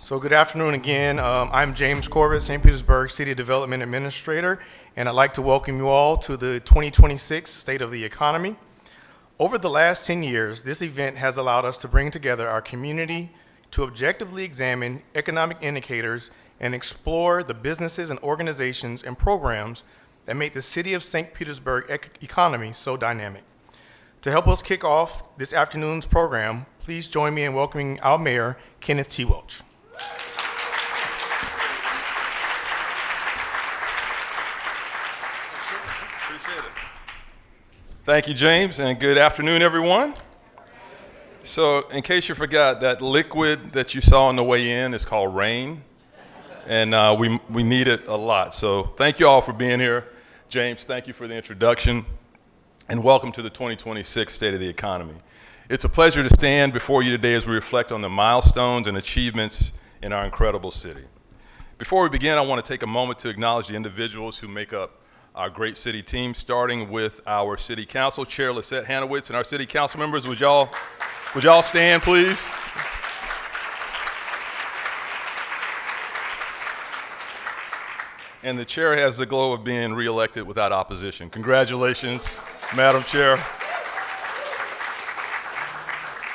So good afternoon again. I'm James Corbett, St. Petersburg City Development Administrator, and I'd like to welcome you all to the 2026 State of the Economy. Over the last 10 years, this event has allowed us to bring together our community to objectively examine economic indicators and explore the businesses and organizations and programs that make the City of St. Petersburg economy so dynamic. To help us kick off this afternoon's program, please join me in welcoming our Mayor, Kenneth T. Welch. Thank you, James, and good afternoon, everyone. So, in case you forgot, that liquid that you saw on the way in is called rain, and we need it a lot. So, thank you all for being here. James, thank you for the introduction, and welcome to the 2026 State of the Economy. It's a pleasure to stand before you today as we reflect on the milestones and achievements in our incredible city. Before we begin, I want to take a moment to acknowledge the individuals who make up our great city team, starting with our city council, Chair Lisette Hanowitz, and our city council members. Would y'all stand, please? And the chair has the glow of being reelected without opposition. Congratulations, Madam Chair.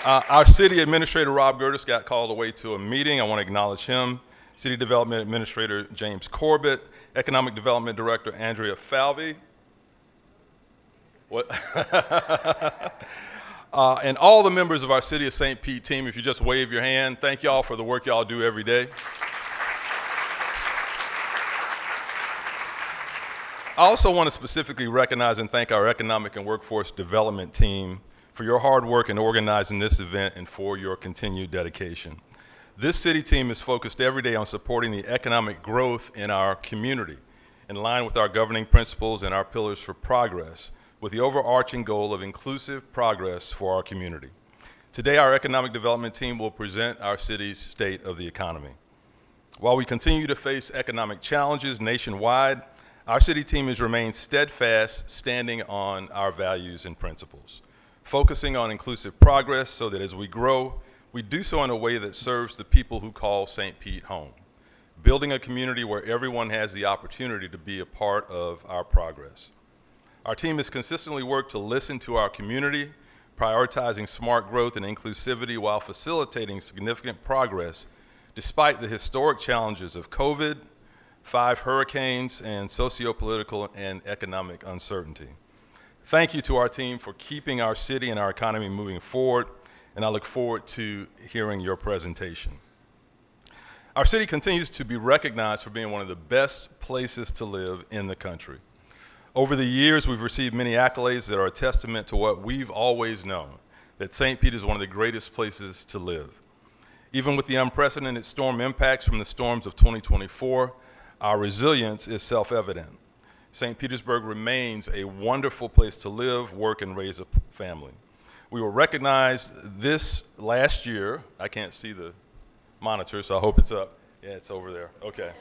Our city administrator, Rob Gertis, got called away to a meeting. I want to acknowledge him. City Development Administrator, James Corbett. Economic Development Director, Andrea Falvey. What? And all the members of our City of St. Pete team, if you just wave your hand, thank y'all for the work y'all do every day. I also want to specifically recognize and thank our Economic and Workforce Development team for your hard work in organizing this event and for your continued dedication. This city team is focused every day on supporting the economic growth in our community, in line with our governing principles and our pillars for progress, with the overarching goal of inclusive progress for our community. Today, our economic development team will present our city's state of the economy. While we continue to face economic challenges nationwide, our city team has remained steadfast, standing on our values and principles, focusing on inclusive progress so that as we grow, we do so in a way that serves the people who call St. Pete home, building a community where everyone has the opportunity to be a part of our progress. Our team has consistently worked to listen to our community, prioritizing smart growth and inclusivity while facilitating significant progress despite the historic challenges of COVID, 5 hurricanes, and socio-political and economic uncertainty. Thank you to our team for keeping our city and our economy moving forward, and I look forward to hearing your presentation. Our city continues to be recognized for being one of the best places to live in the country. Over the years, we've received many accolades that are a testament to what we've always known, that St. Pete is one of the greatest places to live. Even with the unprecedented storm impacts from the storms of 2024, our resilience is self-evident. St. Petersburg remains a wonderful place to live, work, and raise a family. We were recognized this last year. I can't see the monitor, so I hope it's up. Yeah, it's over there. Okay.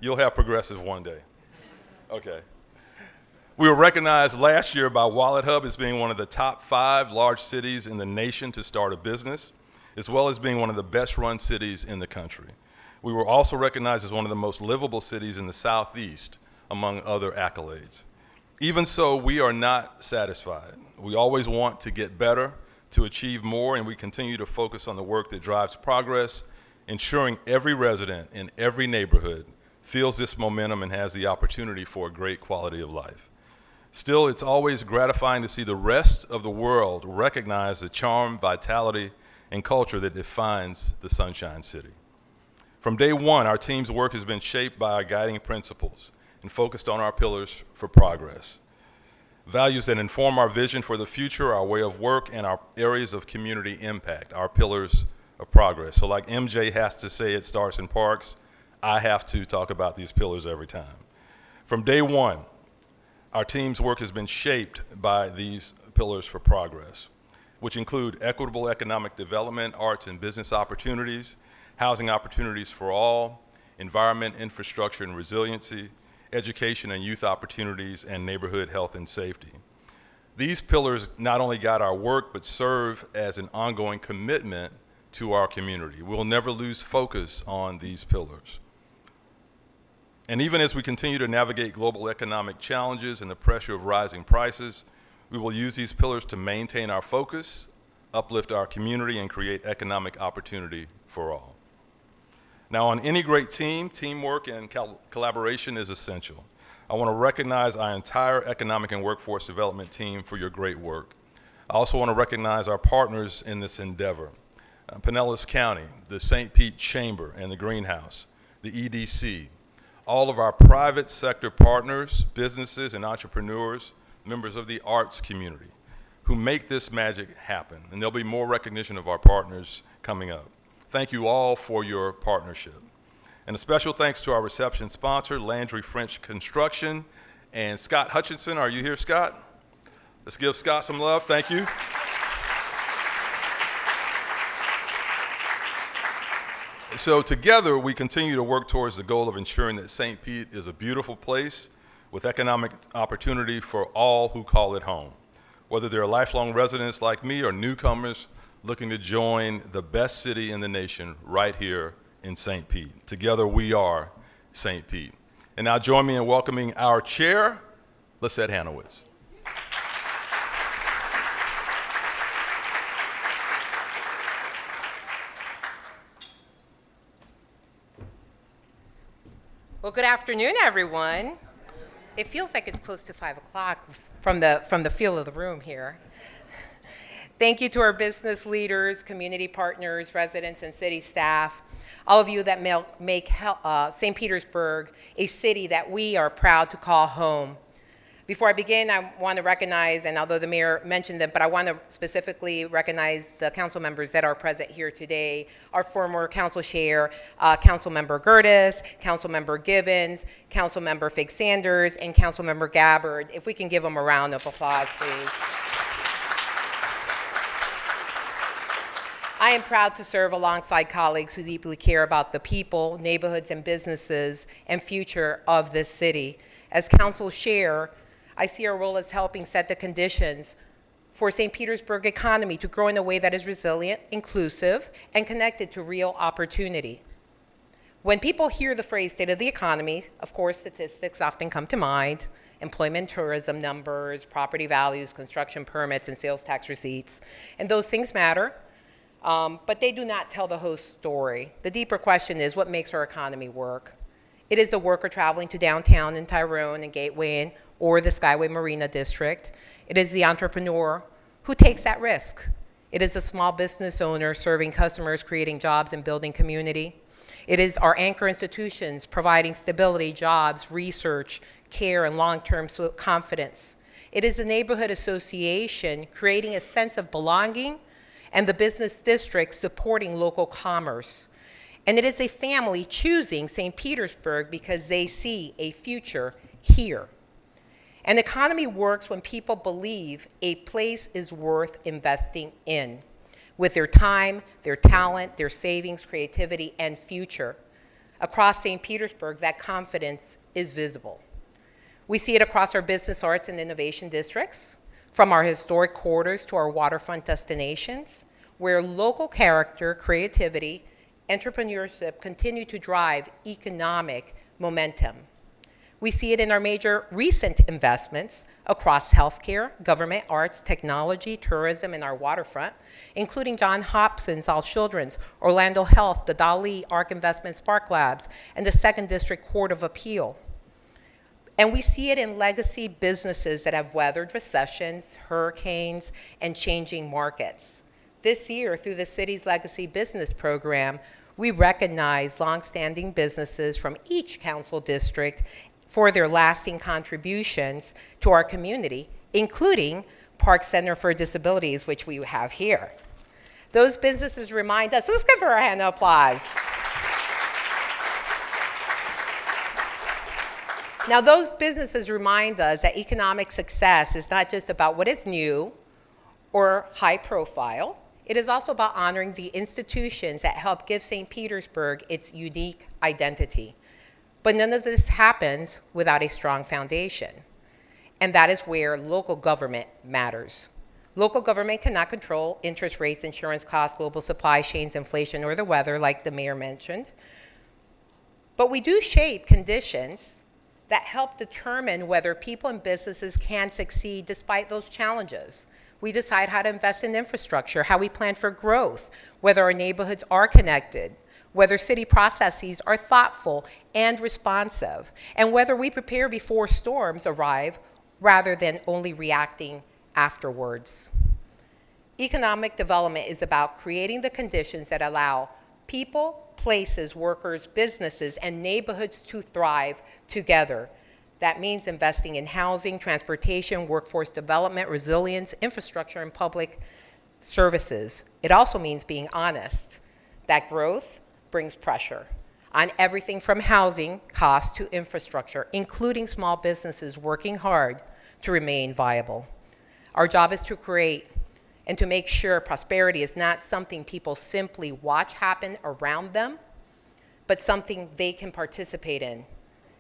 You'll have Progressive one day. Okay. We were recognized last year by WalletHub as being one of the top 5 large cities in the nation to start a business, as well as being one of the best run cities in the country. We were also recognized as one of the most livable cities in the Southeast, among other accolades. Even so, we are not satisfied. We always want to get better, to achieve more, and we continue to focus on the work that drives progress, ensuring every resident in every neighborhood feels this momentum and has the opportunity for a great quality of life. Still, it's always gratifying to see the rest of the world recognize the charm, vitality, and culture that defines the Sunshine City. From day one, our team's work has been shaped by our guiding principles and focused on our pillars for progress. Values that inform our vision for the future, our way of work, and our areas of community impact, our pillars of progress. So like MJ has to say at Stars and Parks, I have to talk about these pillars every time. From day one, our team's work has been shaped by these pillars for progress, which include equitable economic development, arts and business opportunities, housing opportunities for all, environment, infrastructure, and resiliency, education and youth opportunities, and neighborhood health and safety. These pillars not only guide our work, but serve as an ongoing commitment to our community. We'll never lose focus on these pillars. And even as we continue to navigate global economic challenges and the pressure of rising prices, we will use these pillars to maintain our focus, uplift our community, and create economic opportunity for all. Now, on any great team, teamwork and collaboration is essential. I want to recognize our entire economic and workforce development team for your great work. I also want to recognize our partners in this endeavor, Pinellas County, the St. Pete Chamber and the Greenhouse, the EDC, all of our private sector partners, businesses and entrepreneurs, members of the arts community, who make this magic happen. And there'll be more recognition of our partners coming up. Thank you all for your partnership. And a special thanks to our reception sponsor, Landry French Construction, and Scott Hutchinson. Are you here, Scott? Let's give Scott some love. Thank you. So together, we continue to work towards the goal of ensuring that St. Pete is a beautiful place with economic opportunity for all who call it home, whether they're lifelong residents like me or newcomers looking to join the best city in the nation right here in St. Pete. Together, we are St. Pete. And now join me in welcoming our chair, Lissette Hanowitz. Well, good afternoon, everyone. It feels like it's close to 5 o'clock from the feel of the room here. Thank you to our business leaders, community partners, residents, and city staff, all of you that make St. Petersburg a city that we are proud to call home. Before I begin, I want to recognize, and although the mayor mentioned them, but I want to specifically recognize the council members that are present here today. Our former council chair, Council Member Gertis, Council Member Givens, Council Member Fig Sanders, and Council Member Gabbard. If we can give them a round of applause, please. I am proud to serve alongside colleagues who deeply care about the people, neighborhoods, and businesses and future of this city. As council chair, I see our role as helping set the conditions for St. Petersburg economy to grow in a way that is resilient, inclusive, and connected to real opportunity. When people hear the phrase state of the economy, of course, statistics often come to mind: employment, tourism numbers, property values, construction permits, and sales tax receipts. And those things matter, but they do not tell the whole story. The deeper question is, what makes our economy work? It is a worker traveling to downtown in Tyrone and Gateway or the Skyway Marina District. It is the entrepreneur who takes that risk. It is a small business owner serving customers, creating jobs, and building community. It is our anchor institutions providing stability, jobs, research, care, and long-term confidence. It is a neighborhood association creating a sense of belonging, and the business district supporting local commerce. And it is a family choosing St. Petersburg because they see a future here. An economy works when people believe a place is worth investing in with their time, their talent, their savings, creativity, and future. Across St. Petersburg, that confidence is visible. We see it across our business, arts, and innovation districts, from our historic corridors to our waterfront destinations, where local character, creativity, entrepreneurship continue to drive economic momentum. We see it in our major recent investments across healthcare, government, arts, technology, tourism, and our waterfront, including John Hopkins, All Children's, Orlando Health, the Dali, ARC Investment, Spark Labs, and the 2nd District Court of Appeal. And we see it in legacy businesses that have weathered recessions, hurricanes, and changing markets. This year, through the city's Legacy Business Program, we recognize longstanding businesses from each council district for their lasting contributions to our community, including Park Center for Disabilities, which we have here. Those businesses remind us, let's give her a hand of applause. Now, those businesses remind us that economic success is not just about what is new or high profile. It is also about honoring the institutions that help give St. Petersburg its unique identity. But none of this happens without a strong foundation. And that is where local government matters. Local government cannot control interest rates, insurance costs, global supply chains, inflation, or the weather, like the mayor mentioned. But we do shape conditions that help determine whether people and businesses can succeed despite those challenges. We decide how to invest in infrastructure, how we plan for growth, whether our neighborhoods are connected, whether city processes are thoughtful and responsive, and whether we prepare before storms arrive rather than only reacting afterwards. Economic development is about creating the conditions that allow people, places, workers, businesses, and neighborhoods to thrive together. That means investing in housing, transportation, workforce development, resilience, infrastructure, and public services. It also means being honest that growth brings pressure on everything from housing costs to infrastructure, including small businesses working hard to remain viable. Our job is to create and to make sure prosperity is not something people simply watch happen around them, but something they can participate in.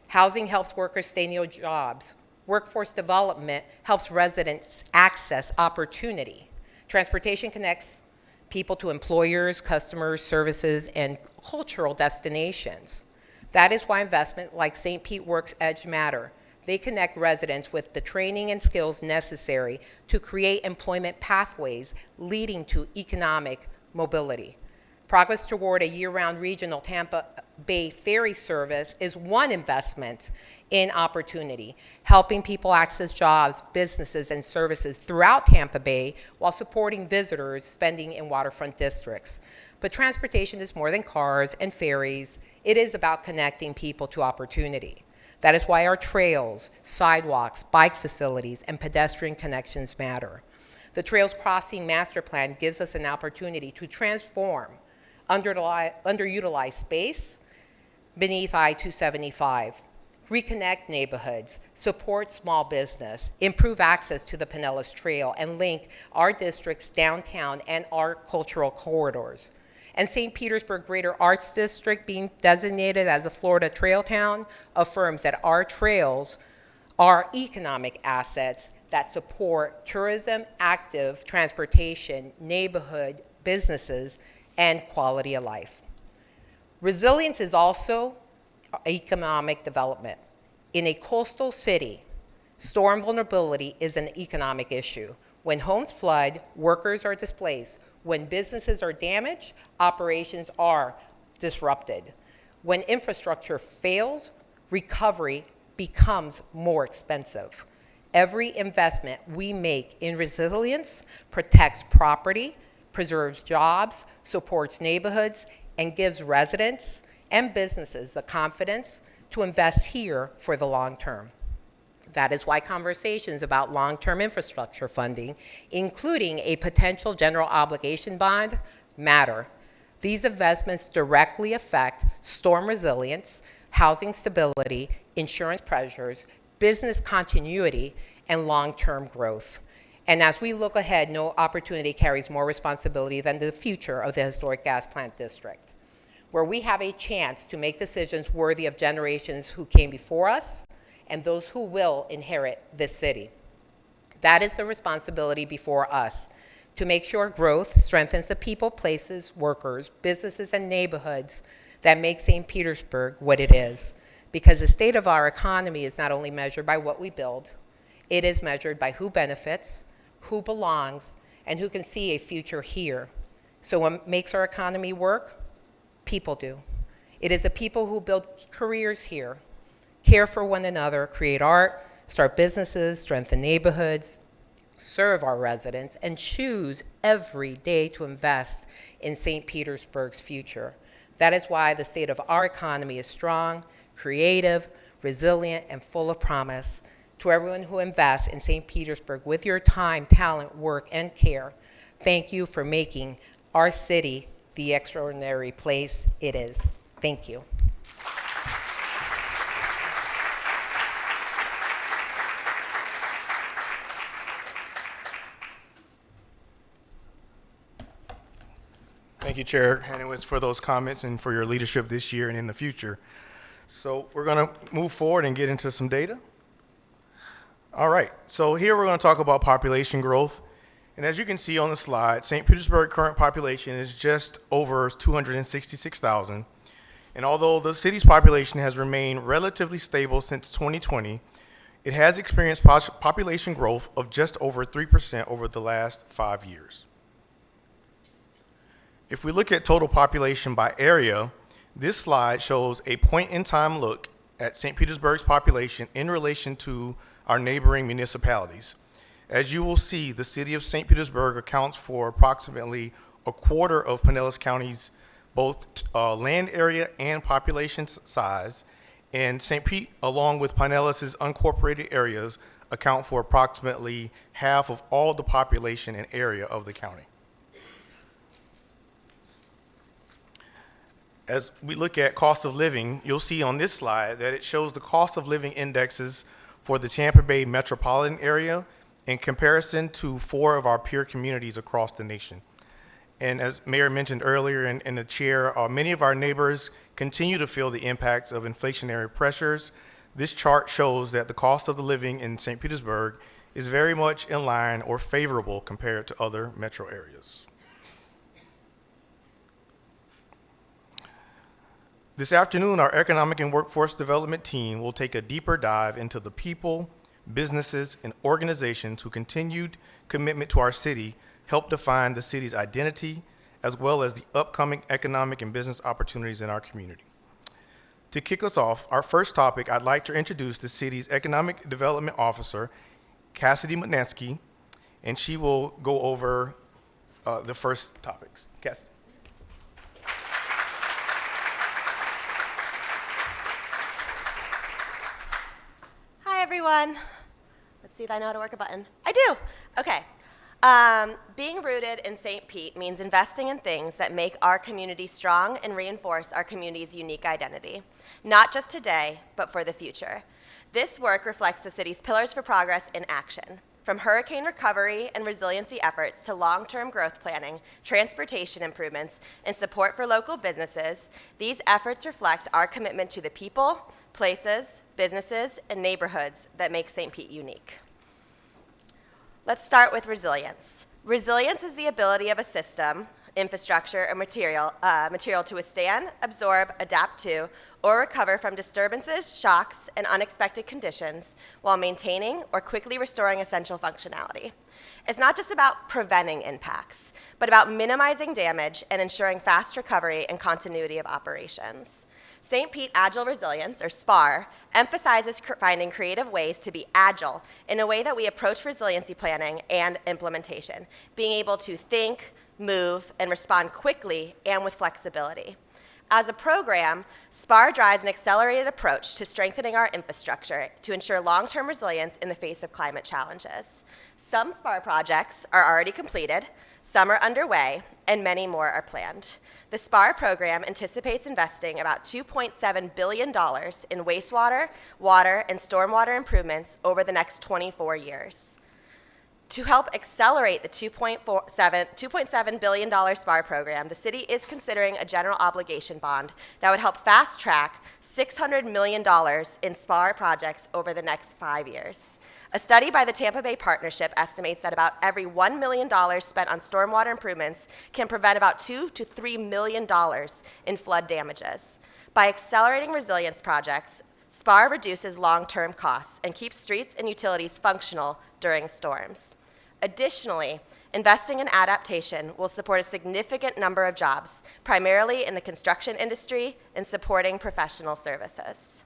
Housing helps workers stay in their jobs. Workforce development helps residents access opportunity. Transportation connects people to employers, customers, services, and cultural destinations. That is why investment like St. Pete Works Edge matter. They connect residents with the training and skills necessary to create employment pathways leading to economic mobility. Progress toward a year-round regional Tampa Bay ferry service is one investment in opportunity, helping people access jobs, businesses, and services throughout Tampa Bay while supporting visitors spending in waterfront districts. But transportation is more than cars and ferries. It is about connecting people to opportunity. That is why our trails, sidewalks, bike facilities, and pedestrian connections matter. The Trails Crossing Master Plan gives us an opportunity to transform underutilized space beneath I-275, reconnect neighborhoods, support small business, improve access to the Pinellas Trail, and link our districts downtown and our cultural corridors. And St. Petersburg Greater Arts District being designated as a Florida Trail Town affirms that our trails are economic assets that support tourism, active transportation, neighborhood businesses, and quality of life. Resilience is also economic development. In a coastal city, storm vulnerability is an economic issue. When homes flood, workers are displaced. When businesses are damaged, operations are disrupted. When infrastructure fails, recovery becomes more expensive. Every investment we make in resilience protects property, preserves jobs, supports neighborhoods, and gives residents and businesses the confidence to invest here for the long term. That is why conversations about long-term infrastructure funding, including a potential general obligation bond, matter. These investments directly affect storm resilience, housing stability, insurance pressures, business continuity, and long-term growth. And as we look ahead, no opportunity carries more responsibility than the future of the historic gas plant district, where we have a chance to make decisions worthy of generations who came before us and those who will inherit this city. That is the responsibility before us, to make sure growth strengthens the people, places, workers, businesses, and neighborhoods that make St. Petersburg what it is. Because the state of our economy is not only measured by what we build, it is measured by who benefits, who belongs, and who can see a future here. So what makes our economy work? People do. It is the people who build careers here, care for one another, create art, start businesses, strengthen neighborhoods, serve our residents, and choose every day to invest in St. Petersburg's future. That is why the state of our economy is strong, creative, resilient, and full of promise. To everyone who invests in St. Petersburg with your time, talent, work, and care, thank you for making our city the extraordinary place it is. Thank you. Thank you, Chair Hanowitz, for those comments and for your leadership this year and in the future. So we're going to move forward and get into some data. All right, so here we're going to talk about population growth. And as you can see on the slide, St. Petersburg current population is just over 266,000. And although the city's population has remained relatively stable since 2020, it has experienced population growth of just over 3% over the last 5 years. If we look at total population by area, this slide shows a point-in-time look at St. Petersburg's population in relation to our neighboring municipalities. As you will see, the city of St. Petersburg accounts for approximately a quarter of Pinellas County's both land area and population size, and St. Pete, along with Pinellas' unincorporated areas, account for approximately half of all the population and area of the county. As we look at cost of living, you'll see on this slide that it shows the cost of living indexes for the Tampa Bay metropolitan area in comparison to 4 of our peer communities across the nation. And as Mayor mentioned earlier in the chair, many of our neighbors continue to feel the impacts of inflationary pressures. This chart shows that the cost of the living in St. Petersburg is very much in line or favorable compared to other metro areas. This afternoon, our Economic and Workforce Development team will take a deeper dive into the people, businesses, and organizations whose continued commitment to our city help define the city's identity, as well as the upcoming economic and business opportunities in our community. To kick us off, our first topic, I'd like to introduce the city's Economic Development Officer, Cassidy Mutnansky, and she will go over the first topics. Cassidy. Hi, everyone. Let's see if I know how to work a button. I do. Okay. Being rooted in St. Pete means investing in things that make our community strong and reinforce our community's unique identity, not just today, but for the future. This work reflects the city's pillars for progress in action, from hurricane recovery and resiliency efforts to long-term growth planning, transportation improvements, and support for local businesses. These efforts reflect our commitment to the people, places, businesses, and neighborhoods that make St. Pete unique. Let's start with resilience. Resilience is the ability of a system, infrastructure, or material to withstand, absorb, adapt to, or recover from disturbances, shocks, and unexpected conditions while maintaining or quickly restoring essential functionality. It's not just about preventing impacts, but about minimizing damage and ensuring fast recovery and continuity of operations. St. Pete Agile Resilience, or SPAR, emphasizes finding creative ways to be agile in a way that we approach resiliency planning and implementation, being able to think, move, and respond quickly and with flexibility. As a program, SPAR drives an accelerated approach to strengthening our infrastructure to ensure long-term resilience in the face of climate challenges. Some SPAR projects are already completed, some are underway, and many more are planned. The SPAR program anticipates investing about $2.7 billion in wastewater, water, and stormwater improvements over the next 24 years. To help accelerate the $2.7 billion SPAR program, the city is considering a general obligation bond that would help fast-track $600 million in SPAR projects over the next 5 years. A study by the Tampa Bay Partnership estimates that about every $1 million spent on stormwater improvements can prevent about $2 to $3 million in flood damages. By accelerating resilience projects, SPAR reduces long-term costs and keeps streets and utilities functional during storms. Additionally, investing in adaptation will support a significant number of jobs, primarily in the construction industry and supporting professional services.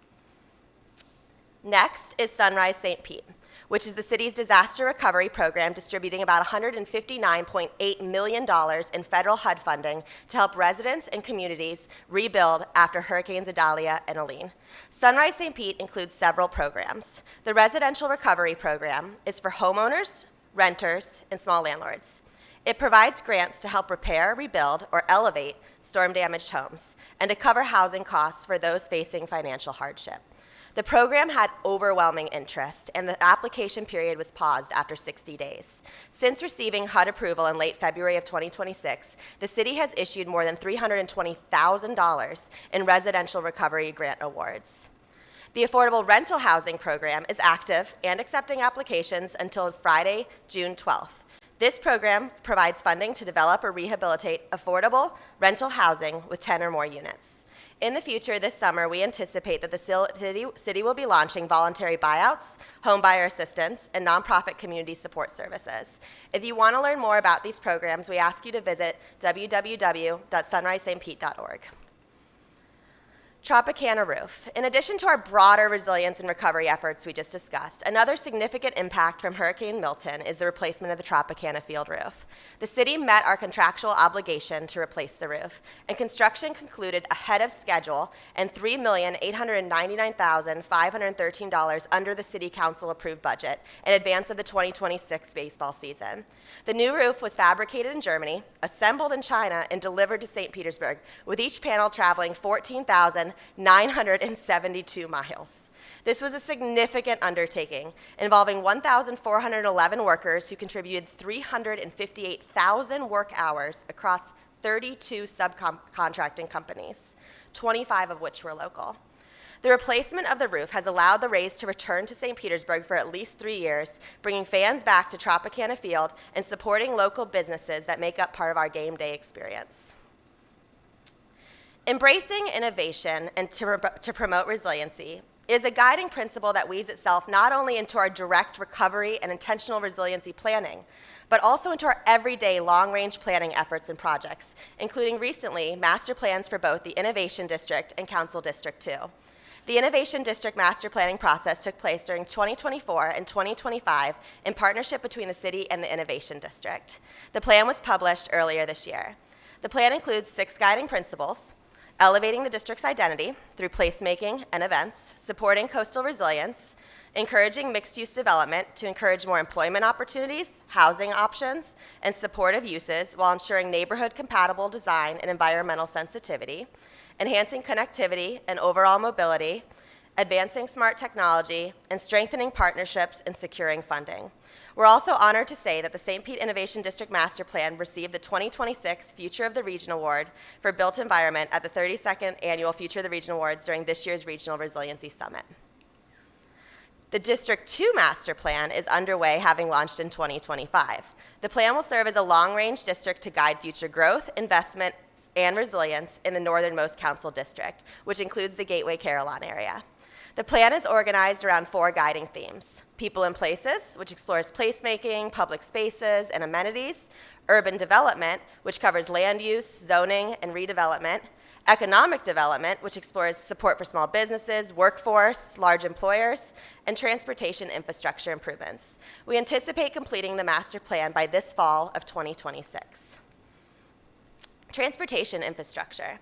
Next is Sunrise St. Pete, which is the city's disaster recovery program distributing about $159.8 million in federal HUD funding to help residents and communities rebuild after Hurricanes Idalia and Helene. Sunrise St. Pete includes several programs. The Residential Recovery Program is for homeowners, renters, and small landlords. It provides grants to help repair, rebuild, or elevate storm-damaged homes, and to cover housing costs for those facing financial hardship. The program had overwhelming interest, and the application period was paused after 60 days. Since receiving HUD approval in late February of 2026, the city has issued more than $320,000 in residential recovery grant awards. The Affordable Rental Housing Program is active and accepting applications until Friday, June 12th. This program provides funding to develop or rehabilitate affordable rental housing with 10 or more units. In the future, this summer, we anticipate that the city will be launching voluntary buyouts, home buyer assistance, and nonprofit community support services. If you want to learn more about these programs, we ask you to visit www.sunrisestpete.org. Tropicana Roof. In addition to our broader resilience and recovery efforts we just discussed, another significant impact from Hurricane Milton is the replacement of the Tropicana field roof. The city met our contractual obligation to replace the roof, and construction concluded ahead of schedule and $3,899,513 under the city council approved budget in advance of the 2026 baseball season. The new roof was fabricated in Germany, assembled in China, and delivered to St. Petersburg, with each panel traveling 14,972 miles. This was a significant undertaking involving 1,411 workers who contributed 358,000 work hours across 32 subcontracting companies, 25 of which were local. The replacement of the roof has allowed the Rays to return to St. Petersburg for at least 3 years, bringing fans back to Tropicana Field and supporting local businesses that make up part of our game day experience. Embracing innovation and to promote resiliency is a guiding principle that weaves itself not only into our direct recovery and intentional resiliency planning, but also into our everyday long-range planning efforts and projects, including recently master plans for both the Innovation District and Council District 2. The Innovation District master planning process took place during 2024 and 2025 in partnership between the city and the Innovation District. The plan was published earlier this year. The plan includes 6 guiding principles: elevating the district's identity through placemaking and events, supporting coastal resilience, encouraging mixed-use development to encourage more employment opportunities, housing options, and supportive uses while ensuring neighborhood-compatible design and environmental sensitivity, enhancing connectivity and overall mobility, advancing smart technology, and strengthening partnerships and securing funding. We're also honored to say that the St. Pete Innovation District Master Plan received the 2026 Future of the Region Award for Built Environment at the 32nd Annual Future of the Region Awards during this year's Regional Resiliency Summit. The District 2 Master Plan is underway, having launched in 2025. The plan will serve as a long-range district to guide future growth, investment, and resilience in the northernmost council district, which includes the Gateway Carillon area. The plan is organized around 4 guiding themes: people and places, which explores placemaking, public spaces, and amenities; urban development, which covers land use, zoning, and redevelopment; economic development, which explores support for small businesses, workforce, large employers; and transportation infrastructure improvements. We anticipate completing the master plan by this fall of 2026. Transportation infrastructure.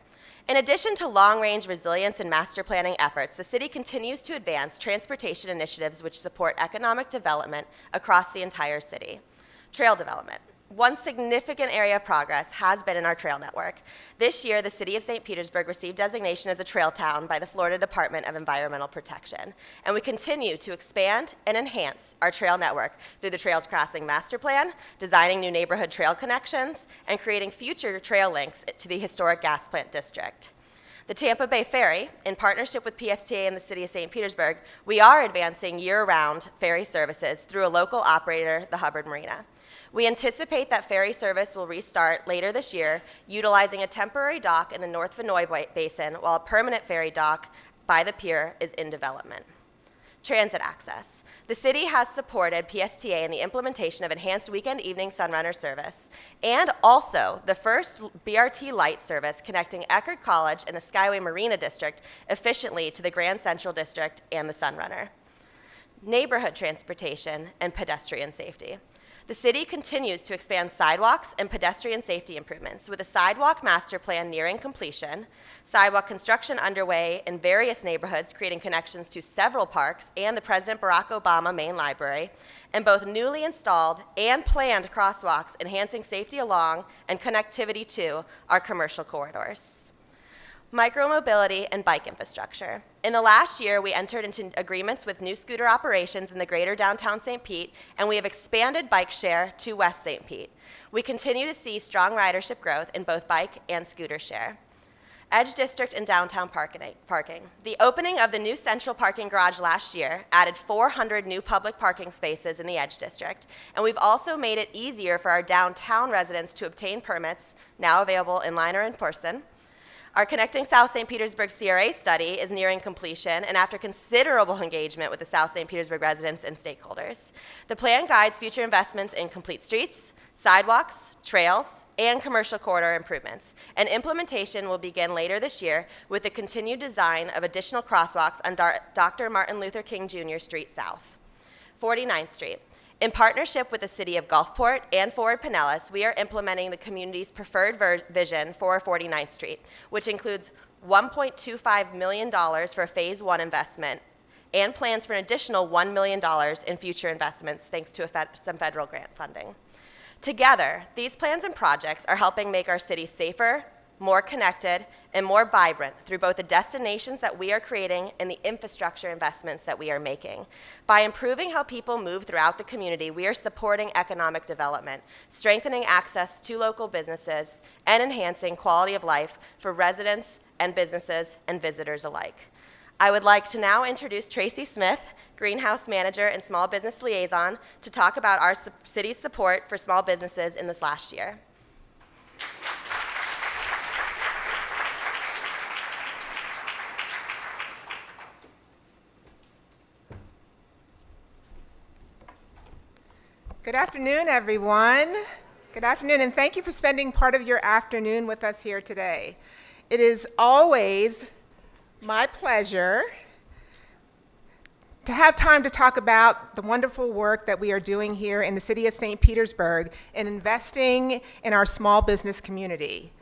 In addition to long-range resilience and master planning efforts, the city continues to advance transportation initiatives which support economic development across the entire city. Trail development. One significant area of progress has been in our trail network. This year, the city of St. Petersburg received designation as a trail town by the Florida Department of Environmental Protection, and we continue to expand and enhance our trail network through the Trails Crossing Master Plan, designing new neighborhood trail connections, and creating future trail links to the historic gas plant district. The Tampa Bay Ferry, in partnership with PSTA and the City of St. Petersburg, we are advancing year-round ferry services through a local operator, the Hubbard Marina. We anticipate that ferry service will restart later this year, utilizing a temporary dock in the North Vinoy Basin, while a permanent ferry dock by the pier is in development. Transit access. The city has supported PSTA in the implementation of enhanced weekend evening Sunrunner service, and also the first BRT light service connecting Eckerd College and the Skyway Marina District efficiently to the Grand Central District and the Sunrunner. Neighborhood transportation and pedestrian safety. The city continues to expand sidewalks and pedestrian safety improvements, with a sidewalk master plan nearing completion, sidewalk construction underway in various neighborhoods, creating connections to several parks and the President Barack Obama Main Library, and both newly installed and planned crosswalks enhancing safety along and connectivity to our commercial corridors. Micromobility and bike infrastructure. In the last year, we entered into agreements with new scooter operations in the greater downtown St. Pete, and we have expanded bike share to West St. Pete. We continue to see strong ridership growth in both bike and scooter share. Edge District and downtown parking. The opening of the new central parking garage last year added 400 new public parking spaces in the Edge District, and we've also made it easier for our downtown residents to obtain permits, now available online or in person. Our Connecting South St. Petersburg CRA study is nearing completion, and after considerable engagement with the South St. Petersburg residents and stakeholders, the plan guides future investments in complete streets, sidewalks, trails, and commercial corridor improvements. And implementation will begin later this year with the continued design of additional crosswalks on Dr. Martin Luther King Jr. Street South. 49th Street. In partnership with the City of Gulfport and Forward Pinellas, we are implementing the community's preferred vision for 49th Street, which includes $1.25 million for Phase 1 investment and plans for an additional $1 million in future investments thanks to some federal grant funding. Together, these plans and projects are helping make our city safer, more connected, and more vibrant through both the destinations that we are creating and the infrastructure investments that we are making. By improving how people move throughout the community, we are supporting economic development, strengthening access to local businesses, and enhancing quality of life for residents and businesses and visitors alike. I would like to now introduce Tracy Smith, Greenhouse Manager and Small Business Liaison, to talk about our city's support for small businesses in this last year. Good afternoon, everyone. Good afternoon, and thank you for spending part of your afternoon with us here today. It is always my pleasure to have time to talk about the wonderful work that we are doing here in the city of St. Petersburg in investing in our small business community.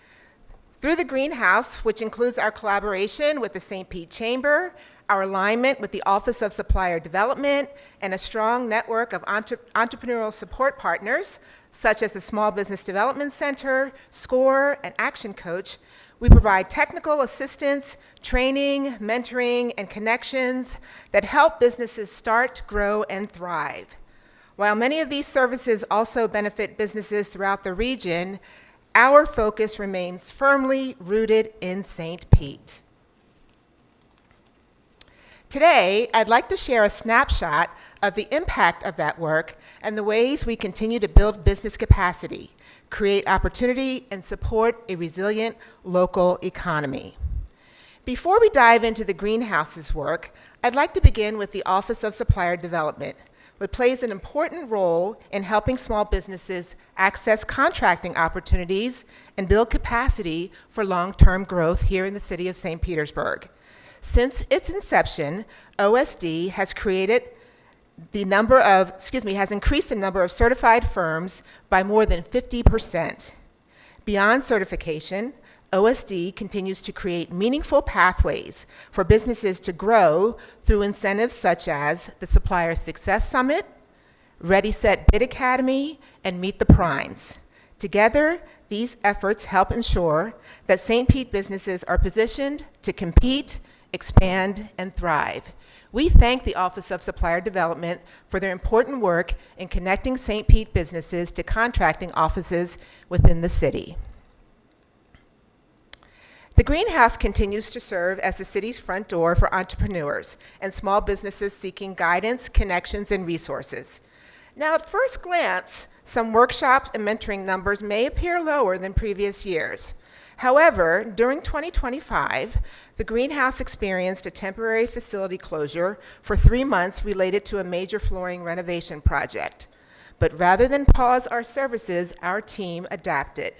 Through the Greenhouse, which includes our collaboration with the St. Pete Chamber, our alignment with the Office of Supplier Development, and a strong network of entrepreneurial support partners, such as the Small Business Development Center, SCORE, and Action Coach, we provide technical assistance, training, mentoring, and connections that help businesses start, grow, and thrive. While many of these services also benefit businesses throughout the region, our focus remains firmly rooted in St. Pete. Today, I'd like to share a snapshot of the impact of that work and the ways we continue to build business capacity, create opportunity, and support a resilient local economy. Before we dive into the Greenhouse's work, I'd like to begin with the Office of Supplier Development, which plays an important role in helping small businesses access contracting opportunities and build capacity for long-term growth here in the city of St. Petersburg. Since its inception, OSD has increased the number of certified firms by more than 50%. Beyond certification, OSD continues to create meaningful pathways for businesses to grow through incentives such as the Supplier Success Summit, Ready Set Bid Academy, and Meet the Primes. Together, these efforts help ensure that St. Pete businesses are positioned to compete, expand, and thrive. We thank the Office of Supplier Development for their important work in connecting St. Pete businesses to contracting offices within the city. The Greenhouse continues to serve as the city's front door for entrepreneurs and small businesses seeking guidance, connections, and resources. Now, at first glance, some workshop and mentoring numbers may appear lower than previous years. However, during 2025, the Greenhouse experienced a temporary facility closure for 3 months related to a major flooring renovation project. But rather than pause our services, our team adapted.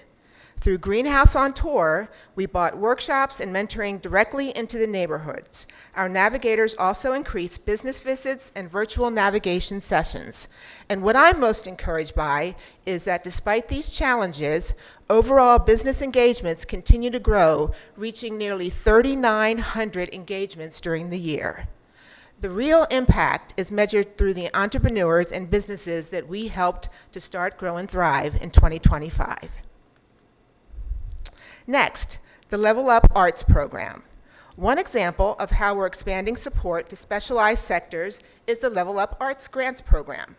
Through Greenhouse on Tour, we brought workshops and mentoring directly into the neighborhoods. Our navigators also increased business visits and virtual navigation sessions. And what I'm most encouraged by is that despite these challenges, overall business engagements continue to grow, reaching nearly 3,900 engagements during the year. The real impact is measured through the entrepreneurs and businesses that we helped to start, grow, and thrive in 2025. Next, the Level Up Arts Program. One example of how we're expanding support to specialized sectors is the Level Up Arts Grants Program.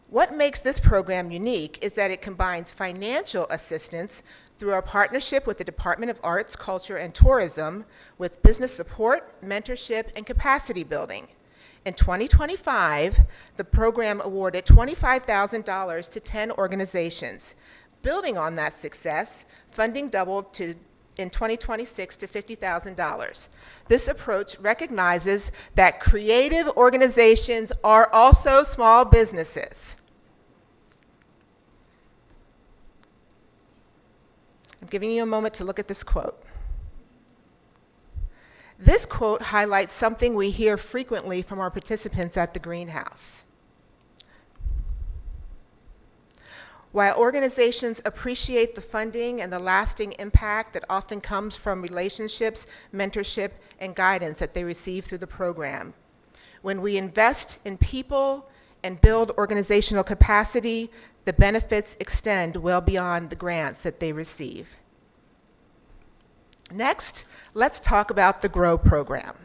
What makes this program unique is that it combines financial assistance through our partnership with the Department of Arts, Culture, and Tourism with business support, mentorship, and capacity building. In 2025, the program awarded $25,000 to 10 organizations. Building on that success, funding doubled in 2026 to $50,000. This approach recognizes that creative organizations are also small businesses. I'm giving you a moment to look at this quote. This quote highlights something we hear frequently from our participants at the Greenhouse. While organizations appreciate the funding and the lasting impact that often comes from relationships, mentorship, and guidance that they receive through the program, when we invest in people and build organizational capacity, the benefits extend well beyond the grants that they receive. Next, let's talk about the GROW program.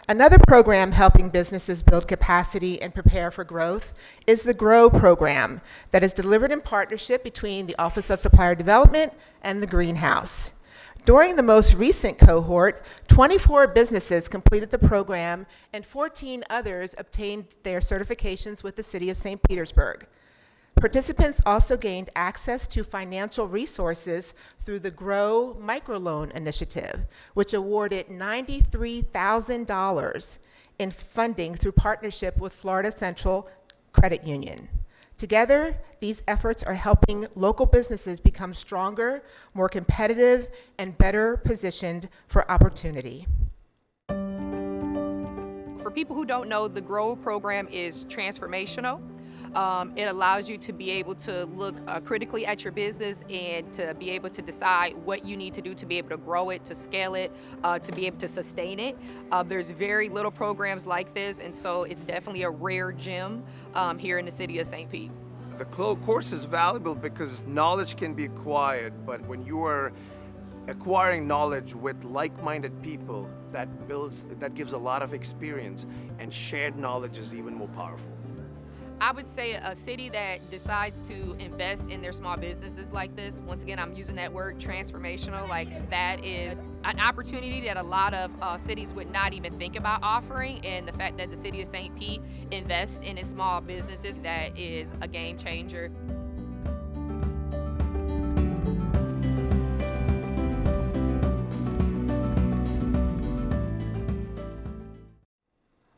Another program helping businesses build capacity and prepare for growth is the GROW program that is delivered in partnership between the Office of Supplier Development and the Greenhouse. During the most recent cohort, 24 businesses completed the program and 14 others obtained their certifications with the City of St. Petersburg. Participants also gained access to financial resources through the GROW Microloan Initiative, which awarded $93,000 in funding through partnership with Florida Central Credit Union. Together, these efforts are helping local businesses become stronger, more competitive, and better positioned for opportunity. For people who don't know, the GROW program is transformational. It allows you to be able to look critically at your business and to be able to decide what you need to do to be able to grow it, to scale it, to be able to sustain it. There's very little programs like this, and so it's definitely a rare gem here in the city of St. Pete. The course is valuable because knowledge can be acquired, but when you are acquiring knowledge with like-minded people, that gives a lot of experience, and shared knowledge is even more powerful. I would say a city that decides to invest in their small businesses like this, once again, I'm using that word transformational, like that is an opportunity that a lot of cities would not even think about offering, and the fact that the city of St. Pete invests in its small businesses, that is a game changer.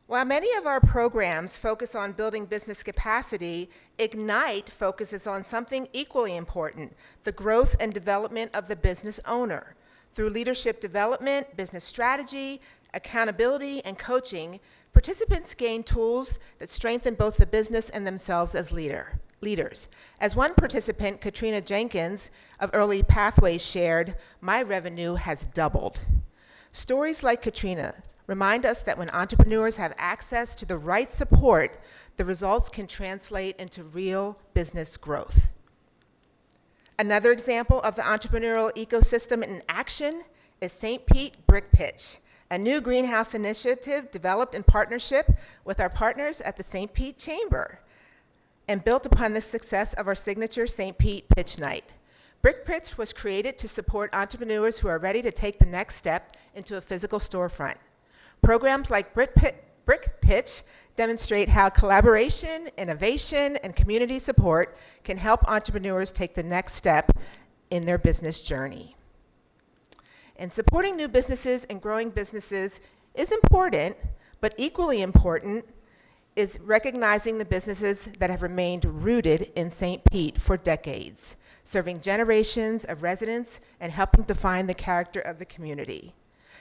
While many of our programs focus on building business capacity, Ignite focuses on something equally important, the growth and development of the business owner. Through leadership development, business strategy, accountability, and coaching, participants gain tools that strengthen both the business and themselves as leaders. As one participant, Katrina Jenkins of Early Pathways, shared, "My revenue has doubled." Stories like Katrina remind us that when entrepreneurs have access to the right support, the results can translate into real business growth. Another example of the entrepreneurial ecosystem in action is St. Pete Brick Pitch, a new greenhouse initiative developed in partnership with our partners at the St. Pete Chamber and built upon the success of our signature St. Pete Pitch Night. Brick Pitch was created to support entrepreneurs who are ready to take the next step into a physical storefront. Programs like Brick Pitch demonstrate how collaboration, innovation, and community support can help entrepreneurs take the next step in their business journey. And supporting new businesses and growing businesses is important, but equally important is recognizing the businesses that have remained rooted in St. Pete for decades, serving generations of residents and helping define the character of the community.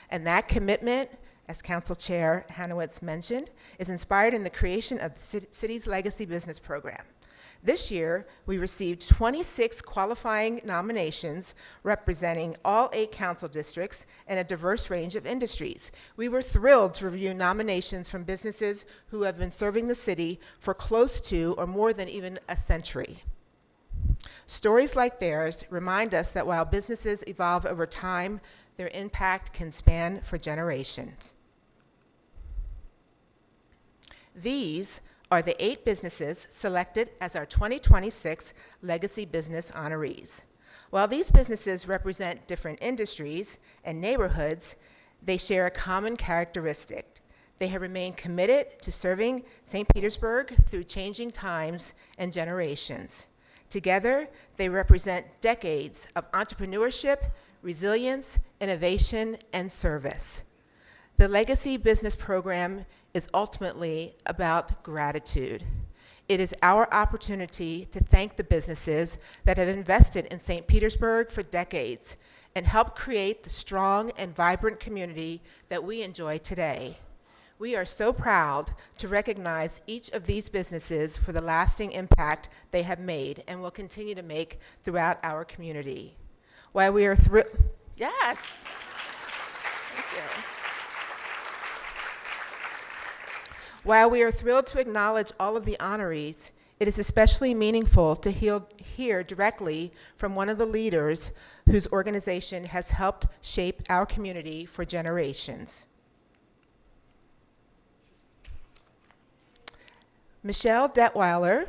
And that commitment, as Council Chair Hanowitz mentioned, is inspired in the creation of the city's Legacy Business Program. This year, we received 26 qualifying nominations representing all 8 council districts and a diverse range of industries. We were thrilled to review nominations from businesses who have been serving the city for close to or more than even a century. Stories like theirs remind us that while businesses evolve over time, their impact can span for generations. These are the 8 businesses selected as our 2026 Legacy Business honorees. While these businesses represent different industries and neighborhoods, they share a common characteristic. They have remained committed to serving St. Petersburg through changing times and generations. Together, they represent decades of entrepreneurship, resilience, innovation, and service. The Legacy Business Program is ultimately about gratitude. It is our opportunity to thank the businesses that have invested in St. Petersburg for decades and helped create the strong and vibrant community that we enjoy today. We are so proud to recognize each of these businesses for the lasting impact they have made and will continue to make throughout our community. While we are thrilled, yes. Thank you. While we are thrilled to acknowledge all of the honorees, it is especially meaningful to hear directly from one of the leaders whose organization has helped shape our community for generations. Michelle Detweiler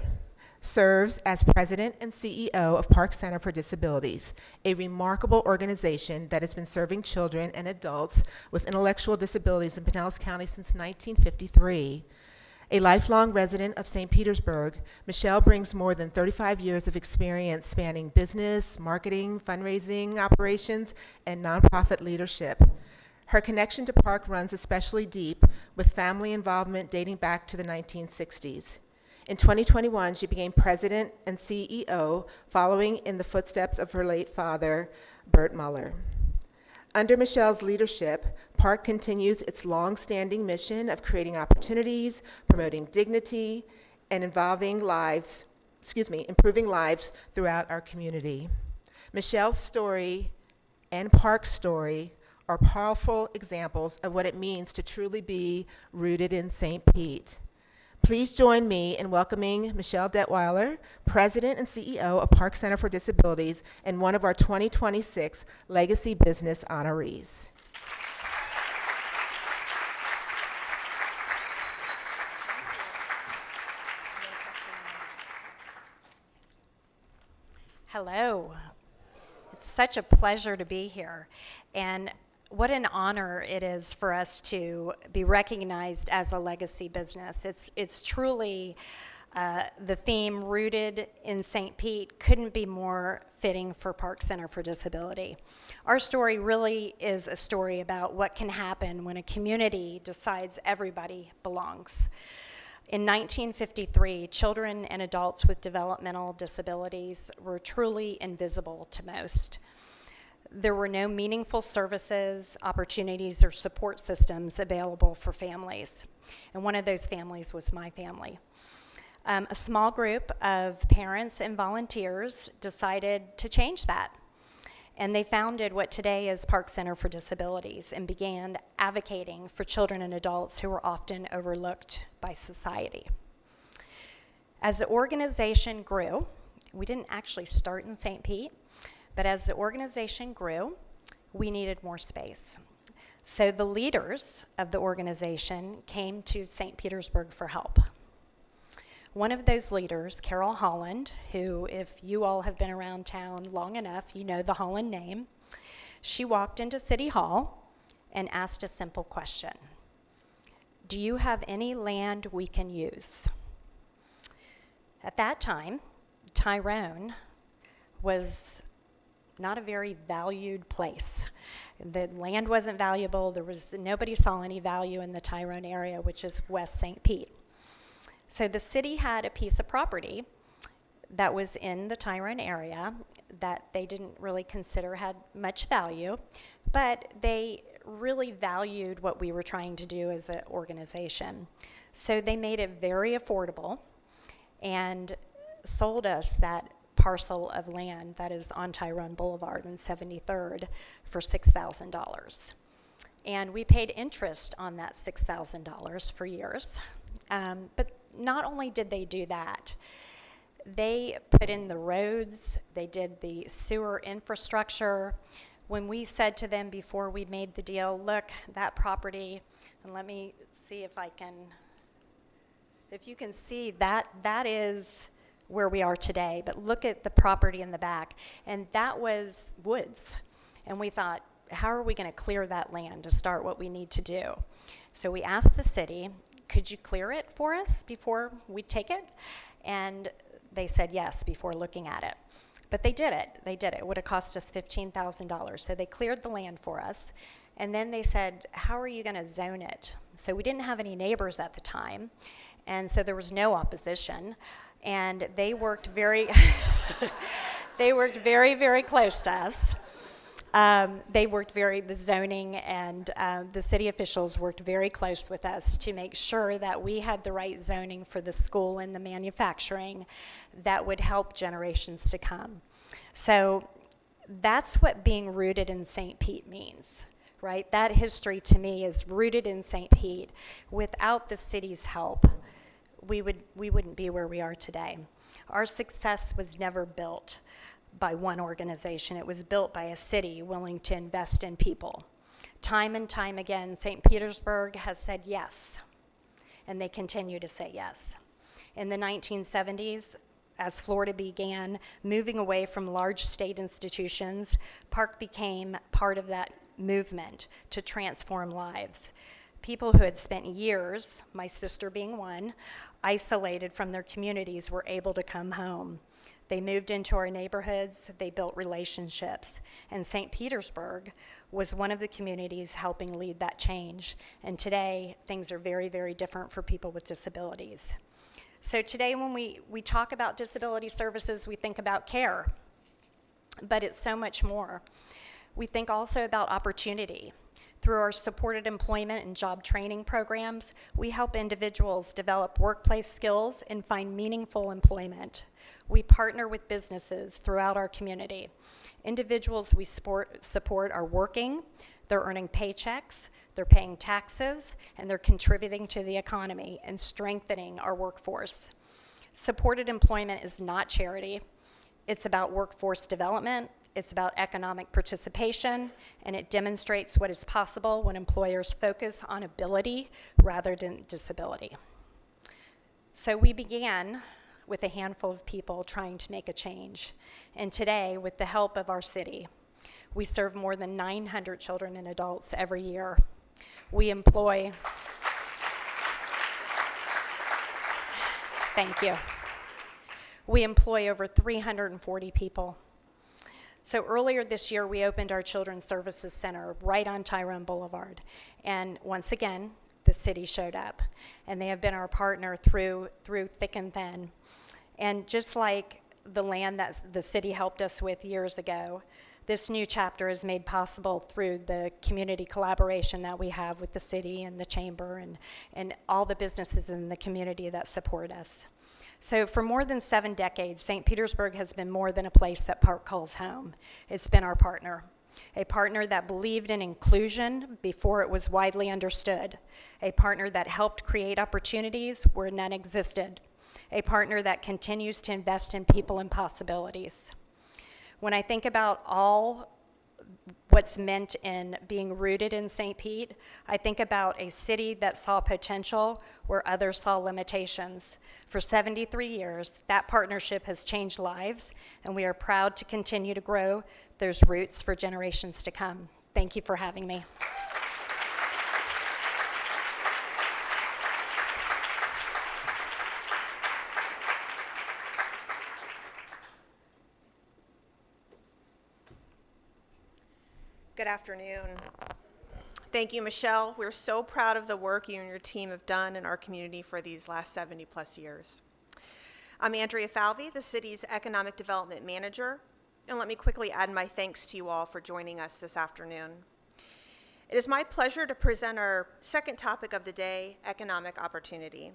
serves as president and CEO of Park Center for Disabilities, a remarkable organization that has been serving children and adults with intellectual disabilities in Pinellas County since 1953. A lifelong resident of St. Petersburg, Michelle brings more than 35 years of experience spanning business, marketing, fundraising operations, and nonprofit leadership. Her connection to Park runs especially deep, with family involvement dating back to the 1960s. In 2021, she became president and CEO, following in the footsteps of her late father, Bert Muller. Under Michelle's leadership, Park continues its long-standing mission of creating opportunities, promoting dignity, and improving lives throughout our community. Michelle's story and Park's story are powerful examples of what it means to truly be rooted in St. Pete. Please join me in welcoming Michelle Detweiler, President and CEO of Park Center for Disabilities and one of our 2026 Legacy Business honorees. Hello. It's such a pleasure to be here. And what an honor it is for us to be recognized as a legacy business. It's truly the theme rooted in St. Pete couldn't be more fitting for Park Center for Disability. Our story really is a story about what can happen when a community decides everybody belongs. In 1953, children and adults with developmental disabilities were truly invisible to most. There were no meaningful services, opportunities, or support systems available for families. And one of those families was my family. A small group of parents and volunteers decided to change that. And they founded what today is Park Center for Disabilities and began advocating for children and adults who were often overlooked by society. As the organization grew, we didn't actually start in St. Pete, but as the organization grew, we needed more space. So the leaders of the organization came to St. Petersburg for help. One of those leaders, Carol Holland, who, if you all have been around town long enough, you know the Holland name, she walked into City Hall and asked a simple question. Do you have any land we can use? At that time, Tyrone was not a very valued place. The land wasn't valuable. Nobody saw any value in the Tyrone area, which is West St. Pete. So the city had a piece of property that was in the Tyrone area that they didn't really consider had much value, but they really valued what we were trying to do as an organization. So they made it very affordable and sold us that parcel of land that is on Tyrone Boulevard and 73rd for $6,000. And we paid interest on that $6,000 for years. But not only did they do that, they put in the roads, they did the sewer infrastructure. When we said to them before we made the deal, look, that property, and let me see if I can If you can see that, that is where we are today, but look at the property in the back, and that was woods. And we thought, how are we going to clear that land to start what we need to do? So we asked the city, could you clear it for us before we take it? And they said yes before looking at it. But they did it. They did it. It would have cost us $15,000. So they cleared the land for us. And then they said, how are you going to zone it? So we didn't have any neighbors at the time. And so there was no opposition. And they worked very, very close to us. The zoning and the city officials worked very close with us to make sure that we had the right zoning for the school and the manufacturing that would help generations to come. So that's what being rooted in St. Pete means, right? That history to me is rooted in St. Pete. Without the city's help, we wouldn't be where we are today. Our success was never built by one organization. It was built by a city willing to invest in people. Time and time again, St. Petersburg has said yes, and they continue to say yes. In the 1970s, as Florida began moving away from large state institutions, Park became part of that movement to transform lives. People who had spent years, my sister being one, isolated from their communities were able to come home. They moved into our neighborhoods, they built relationships, and St. Petersburg was one of the communities helping lead that change. And today, things are very, very different for people with disabilities. So today when we talk about disability services, we think about care, but it's so much more. We think also about opportunity. Through our supported employment and job training programs, we help individuals develop workplace skills and find meaningful employment. We partner with businesses throughout our community. Individuals we support are working, they're earning paychecks, they're paying taxes, and they're contributing to the economy and strengthening our workforce. Supported employment is not charity. It's about workforce development, it's about economic participation, and it demonstrates what is possible when employers focus on ability rather than disability. So we began with a handful of people trying to make a change. And today, with the help of our city, we serve more than 900 children and adults every year. We employ, thank you. We employ over 340 people. So earlier this year, we opened our Children's Services Center right on Tyrone Boulevard. And once again, the city showed up. And they have been our partner through thick and thin. And just like the land that the city helped us with years ago, this new chapter is made possible through the community collaboration that we have with the city and the chamber and all the businesses in the community that support us. So for more than 7 decades, St. Petersburg has been more than a place that Park calls home. It's been our partner, a partner that believed in inclusion before it was widely understood, a partner that helped create opportunities where none existed, a partner that continues to invest in people and possibilities. When I think about all what's meant in being rooted in St. Pete, I think about a city that saw potential where others saw limitations. For 73 years, that partnership has changed lives, and we are proud to continue to grow those roots for generations to come. Thank you for having me. Good afternoon. Thank you, Michelle. We're so proud of the work you and your team have done in our community for these last 70 plus years. I'm Andrea Falvey, the city's Economic Development Manager, and let me quickly add my thanks to you all for joining us this afternoon. It is my pleasure to present our second topic of the day, economic opportunity.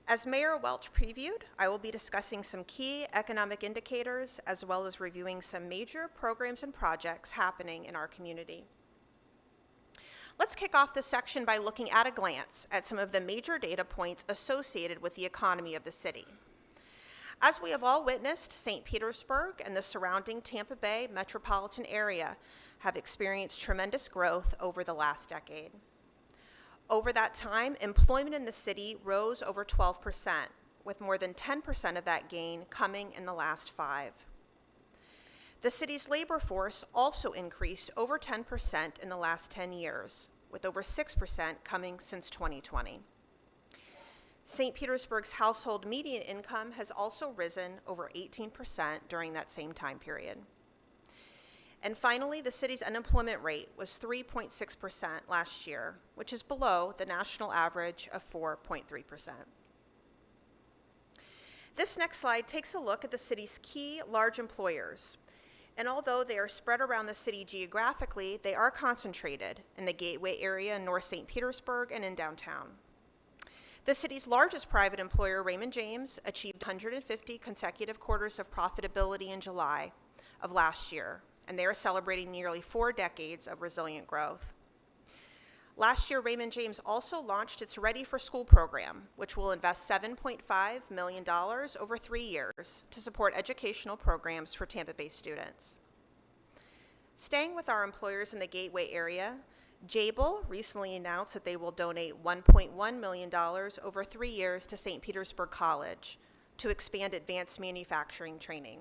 As Mayor Welch previewed, I will be discussing some key economic indicators as well as reviewing some major programs and projects happening in our community. Let's kick off this section by looking at a glance at some of the major data points associated with the economy of the city. As we have all witnessed, St. Petersburg and the surrounding Tampa Bay metropolitan area have experienced tremendous growth over the last decade. Over that time, employment in the city rose over 12%, with more than 10% of that gain coming in the last 5. The city's labor force also increased over 10% in the last 10 years, with over 6% coming since 2020. St. Petersburg's household median income has also risen over 18% during that same time period. And finally, the city's unemployment rate was 3.6% last year, which is below the national average of 4.3%. This next slide takes a look at the city's key large employers. And although they are spread around the city geographically, they are concentrated in the Gateway area in North St. Petersburg and in downtown. The city's largest private employer, Raymond James, achieved 150 consecutive quarters of profitability in July of last year, and they are celebrating nearly 4 decades of resilient growth. Last year, Raymond James also launched its Ready for School program, which will invest $7.5 million over 3 years to support educational programs for Tampa Bay students. Staying with our employers in the Gateway area, Jabil recently announced that they will donate $1.1 million over 3 years to St. Petersburg College to expand advanced manufacturing training.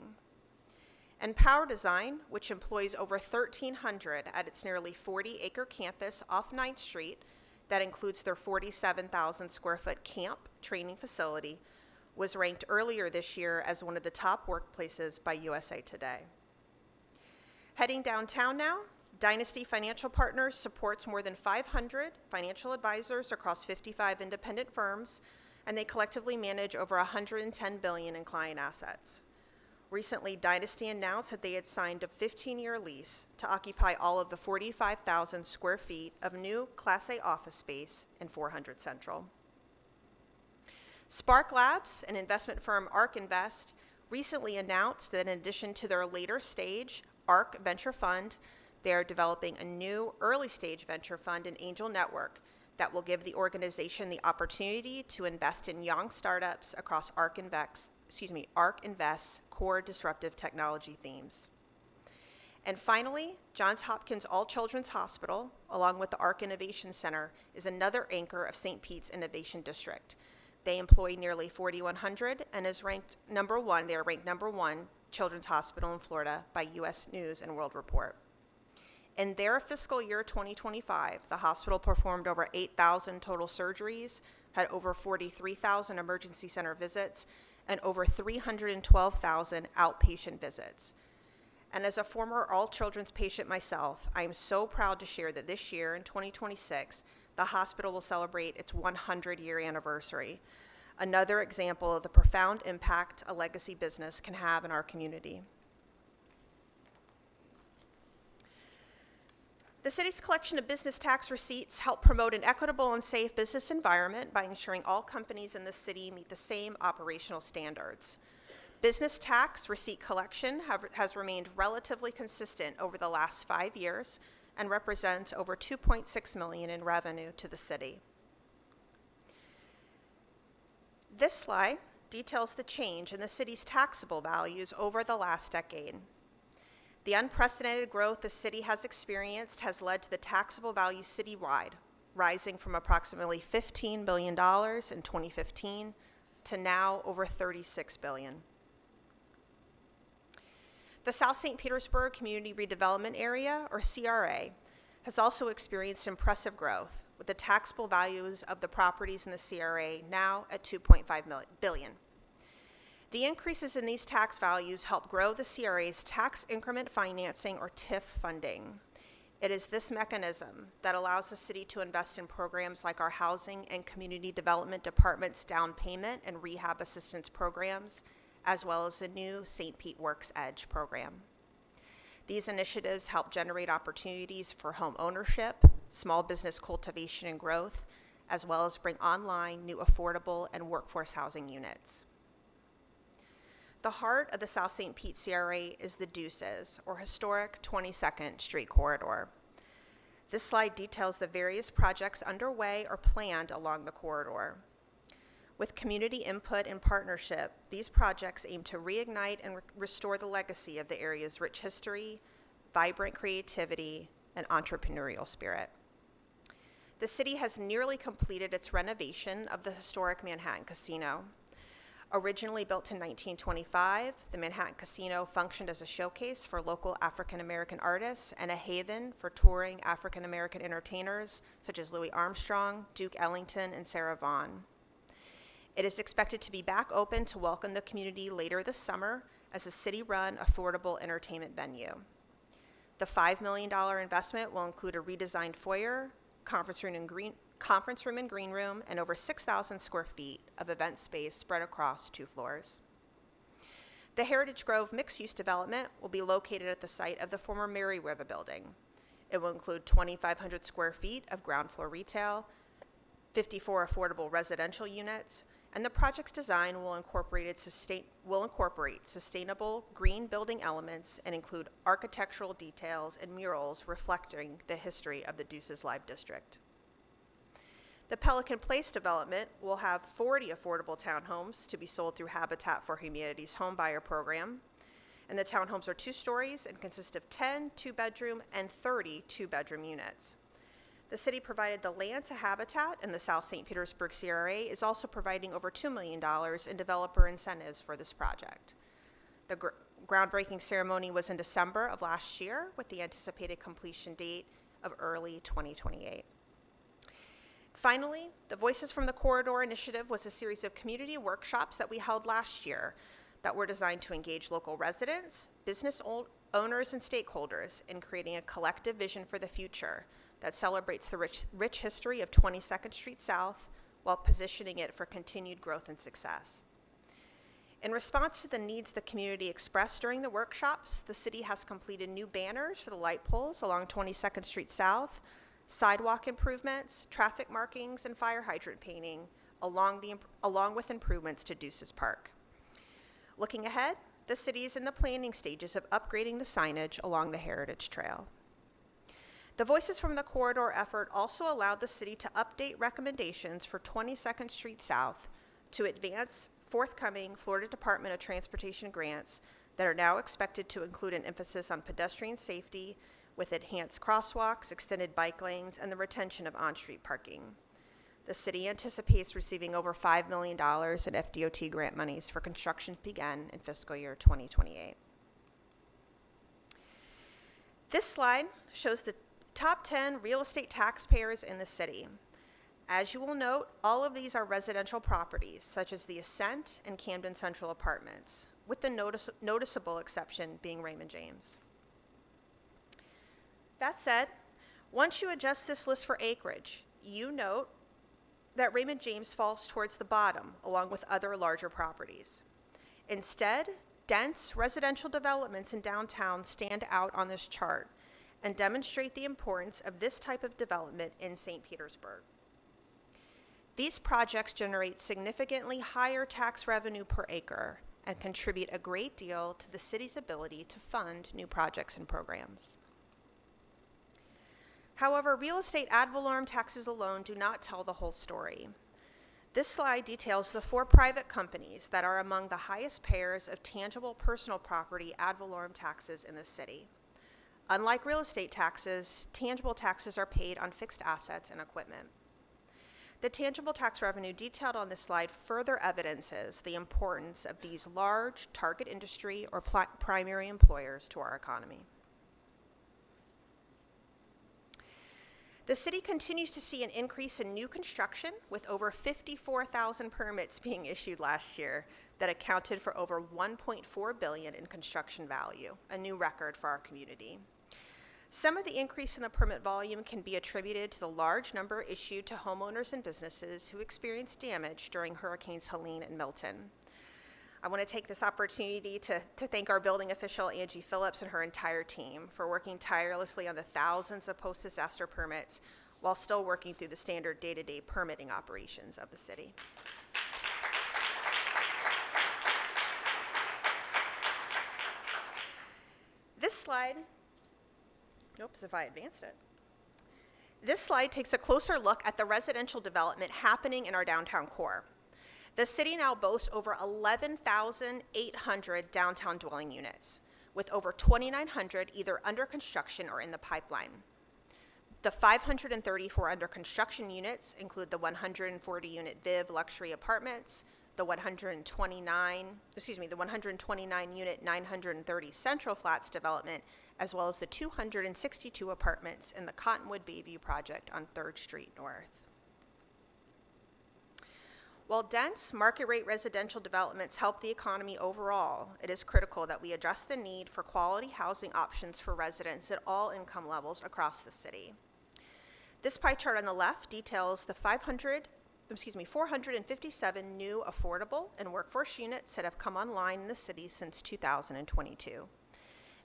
And Power Design, which employs over 1,300 at its nearly 40-acre campus off 9th Street, that includes their 47,000 square foot camp training facility, was ranked earlier this year as one of the top workplaces by USA Today. Heading downtown now, Dynasty Financial Partners supports more than 500 financial advisors across 55 independent firms, and they collectively manage over $110 billion in client assets. Recently, Dynasty announced that they had signed a 15-year lease to occupy all of the 45,000 square feet of new Class A office space in 400 Central. Spark Labs, an investment firm ARK Invest, recently announced that in addition to their later stage ARK Venture Fund, they are developing a new early-stage venture fund and angel network that will give the organization the opportunity to invest in young startups across ARK Invest's core disruptive technology themes. And finally, Johns Hopkins All Children's Hospital, along with the ARK Innovation Center, is another anchor of St. Pete's Innovation District. They employ nearly 4,100 and is ranked number 1. They are ranked number 1 children's hospital in Florida by U.S. News and World Report. In their fiscal year 2025, the hospital performed over 8,000 total surgeries, had over 43,000 emergency center visits, and over 312,000 outpatient visits. And as a former all children's patient myself, I am so proud to share that this year, in 2026, the hospital will celebrate its 100-year anniversary, another example of the profound impact a legacy business can have in our community. The city's collection of business tax receipts help promote an equitable and safe business environment by ensuring all companies in the city meet the same operational standards. Business tax receipt collection has remained relatively consistent over the last 5 years and represents over $2.6 million in revenue to the city. This slide details the change in the city's taxable values over the last decade. The unprecedented growth the city has experienced has led to the taxable value citywide rising from approximately $15 billion in 2015 to now over $36 billion. The South St. Petersburg Community Redevelopment Area, or CRA, has also experienced impressive growth, with the taxable values of the properties in the CRA now at $2.5 billion. The increases in these tax values help grow the CRA's tax increment financing, or TIF, funding. It is this mechanism that allows the city to invest in programs like our Housing and Community Development Department's down payment and rehab assistance programs, as well as the new St. Pete Works Edge program. These initiatives help generate opportunities for home ownership, small business cultivation and growth, as well as bring online new affordable and workforce housing units. The heart of the South St. Pete CRA is the Deuces, or historic 22nd Street corridor. This slide details the various projects underway or planned along the corridor. With community input and partnership, these projects aim to reignite and restore the legacy of the area's rich history, vibrant creativity, and entrepreneurial spirit. the city has nearly completed its renovation of the historic Manhattan Casino. Originally built in 1925, the Manhattan Casino functioned as a showcase for local African American artists and a haven for touring African American entertainers such as Louis Armstrong, Duke Ellington, and Sarah Vaughan. It is expected to be back open to welcome the community later this summer as a city-run, affordable entertainment venue. The $5 million investment will include a redesigned foyer, conference room and green room, and over 6,000 square feet of event space spread across 2 floors. The Heritage Grove mixed-use development will be located at the site of the former Merriweather building. It will include 2,500 square feet of ground floor retail, 54 affordable residential units, and the project's design will incorporate sustainable green building elements and include architectural details and murals reflecting the history of the Deuces Live District. The Pelican Place development will have 40 affordable townhomes to be sold through Habitat for Humanity's home buyer program. And the townhomes are 2 stories and consist of 10 2-bedroom and 30 2-bedroom units. The city provided the land to Habitat, and the South St. Petersburg CRA is also providing over $2 million in developer incentives for this project. The groundbreaking ceremony was in December of last year, with the anticipated completion date of early 2028. Finally, the Voices from the Corridor initiative was a series of community workshops that we held last year that were designed to engage local residents, business owners, and stakeholders in creating a collective vision for the future that celebrates the rich history of 22nd Street South while positioning it for continued growth and success. In response to the needs the community expressed during the workshops, the city has completed new banners for the light poles along 22nd Street South, sidewalk improvements, traffic markings, and fire hydrant painting, along with improvements to Deuces Park. Looking ahead, the city is in the planning stages of upgrading the signage along the Heritage Trail. The Voices from the Corridor effort also allowed the city to update recommendations for 22nd Street South to advance forthcoming Florida Department of Transportation grants that are now expected to include an emphasis on pedestrian safety with enhanced crosswalks, extended bike lanes, and the retention of on-street parking. The city anticipates receiving over $5 million in FDOT grant monies for construction to begin in fiscal year 2028. This slide shows the top 10 real estate taxpayers in the city. As you will note, all of these are residential properties, such as the Ascent and Camden Central Apartments, with the noticeable exception being Raymond James. That said, once you adjust this list for acreage, you note that Raymond James falls towards the bottom, along with other larger properties. Instead, dense residential developments in downtown stand out on this chart and demonstrate the importance of this type of development in St. Petersburg. These projects generate significantly higher tax revenue per acre and contribute a great deal to the city's ability to fund new projects and programs. However, real estate ad valorem taxes alone do not tell the whole story. This slide details the 4 private companies that are among the highest payers of tangible personal property ad valorem taxes in the city. Unlike real estate taxes, tangible taxes are paid on fixed assets and equipment. The tangible tax revenue detailed on this slide further evidences the importance of these large target industry or primary employers to our economy. The city continues to see an increase in new construction, with over 54,000 permits being issued last year that accounted for over $1.4 billion in construction value, a new record for our community. Some of the increase in the permit volume can be attributed to the large number issued to homeowners and businesses who experienced damage during Hurricanes Helene and Milton. I want to take this opportunity to thank our building official, Angie Phillips, and her entire team for working tirelessly on the thousands of post-disaster permits while still working through the standard day-to-day permitting operations of the city. This slide, oops, if I advanced it. This slide takes a closer look at the residential development happening in our downtown core. The city now boasts over 11,800 downtown dwelling units, with over 2,900 either under construction or in the pipeline. The 534 under construction units include the 140-unit Viv luxury apartments, the 129-unit 930 Central Flats development, as well as the 262 apartments in the Cottonwood Bayview project on 3rd Street North. While dense market-rate residential developments help the economy overall, it is critical that we address the need for quality housing options for residents at all income levels across the city. This pie chart on the left details the 457 new affordable and workforce units that have come online in the city since 2022.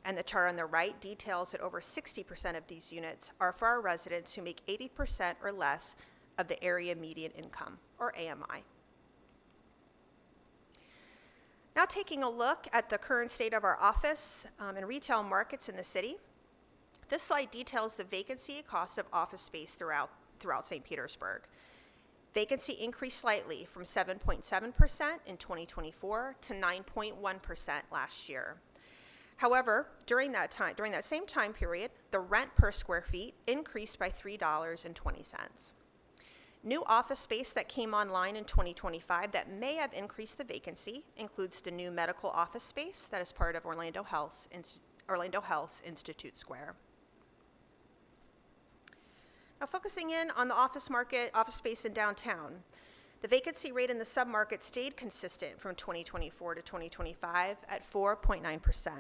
And the chart on the right details that over 60% of these units are for our residents who make 80% or less of the area median income, or AMI. Now taking a look at the current state of our office and retail markets in the city. This slide details the vacancy cost of office space throughout St. Petersburg. Vacancy increased slightly from 7.7% in 2024 to 9.1% last year. However, during that same time period, the rent per square feet increased by $3.20. New office space that came online in 2025 that may have increased the vacancy includes the new medical office space that is part of Orlando Health's Institute Square. Now focusing in on the office space in downtown, the vacancy rate in the submarket stayed consistent from 2024 to 2025 at 4.9%,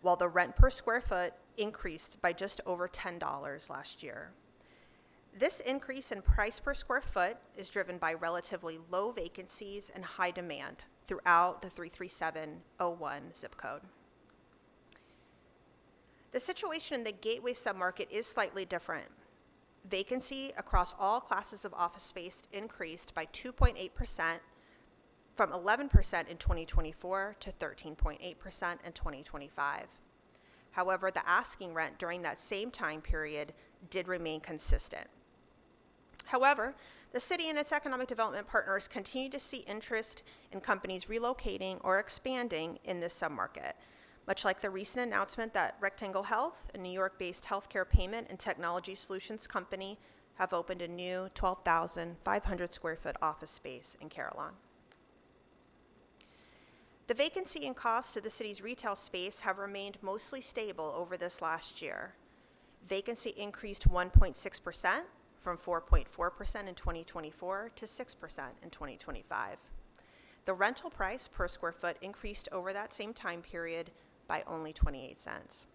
while the rent per square foot increased by just over $10 last year. This increase in price per square foot is driven by relatively low vacancies and high demand throughout the 33701 zip code. The situation in the Gateway submarket is slightly different. Vacancy across all classes of office space increased by 2.8% from 11% in 2024 to 13.8% in 2025. However, the asking rent during that same time period did remain consistent. However, the city and its economic development partners continue to see interest in companies relocating or expanding in this submarket, much like the recent announcement that Rectangle Health, a New York-based healthcare payment and technology solutions company, have opened a new 12,500 square foot office space in Carillon. The vacancy and cost of the city's retail space have remained mostly stable over this last year. Vacancy increased 1.6% from 4.4% in 2024 to 6% in 2025. The rental price per square foot increased over that same time period by only 28 cents.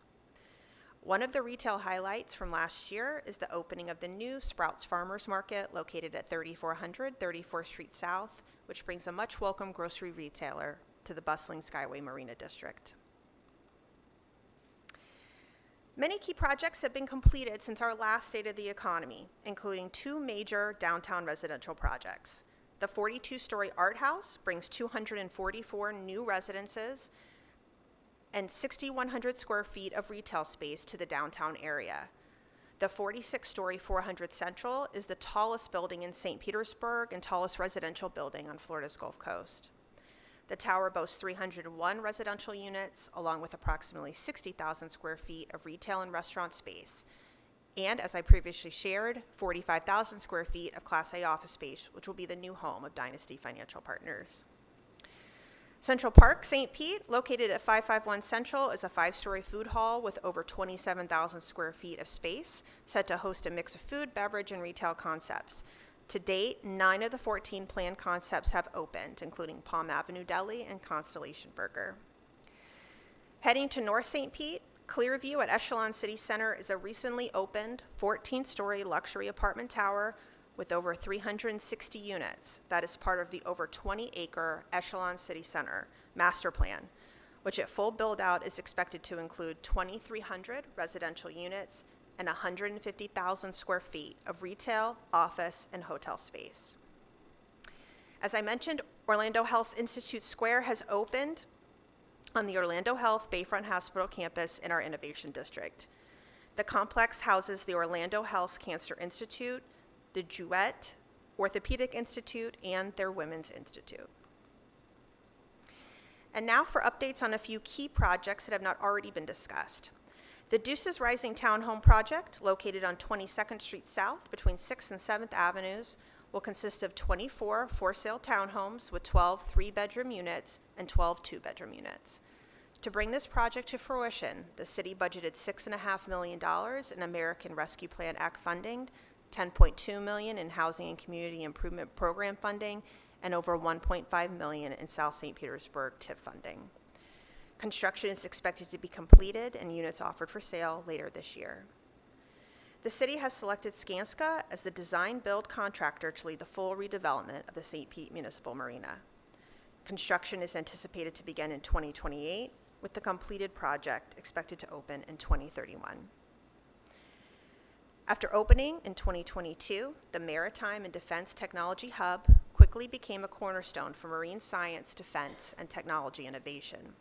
One of the retail highlights from last year is the opening of the new Sprouts Farmers Market located at 3400 34th Street South, which brings a much welcome grocery retailer to the bustling Skyway Marina District. Many key projects have been completed since our last State of the Economy, including 2 major downtown residential projects. The 42-story Art House brings 244 new residences and 6,100 square feet of retail space to the downtown area. The 46-story 400 Central is the tallest building in St. Petersburg and tallest residential building on Florida's Gulf Coast. The tower boasts 301 residential units, along with approximately 60,000 square feet of retail and restaurant space. And, as I previously shared, 45,000 square feet of Class A office space, which will be the new home of Dynasty Financial Partners. Central Park, St. Pete, located at 551 Central, is a 5-story food hall with over 27,000 square feet of space, set to host a mix of food, beverage, and retail concepts. To date, 9 of the 14 planned concepts have opened, including Palm Avenue Deli and Constellation Burger. Heading to North St. Pete, Clearview at Echelon City Center is a recently opened 14-story luxury apartment tower with over 360 units that is part of the over 20-acre Echelon City Center master plan, which at full build-out is expected to include 2,300 residential units and 150,000 square feet of retail, office, and hotel space. As I mentioned, Orlando Health's Institute Square has opened on the Orlando Health Bayfront Hospital campus in our Innovation District. The complex houses the Orlando Health Cancer Institute, the Jouett Orthopedic Institute, and their Women's Institute. And now for updates on a few key projects that have not already been discussed. The Deuces Rising Townhome Project, located on 22nd Street South between 6th and 7th Avenues, will consist of 24 for-sale townhomes with 12 three-bedroom units and 12 two-bedroom units. To bring this project to fruition, the city budgeted $6.5 million in American Rescue Plan Act funding, $10.2 million in Housing and Community Improvement Program funding, and over $1.5 million in South St. Petersburg TIF funding. Construction is expected to be completed and units offered for sale later this year. The city has selected Skanska as the design-build contractor to lead the full redevelopment of the St. Pete Municipal Marina. Construction is anticipated to begin in 2028, with the completed project expected to open in 2031. After opening in 2022, the Maritime and Defense Technology Hub quickly became a cornerstone for marine science, defense, and technology innovation.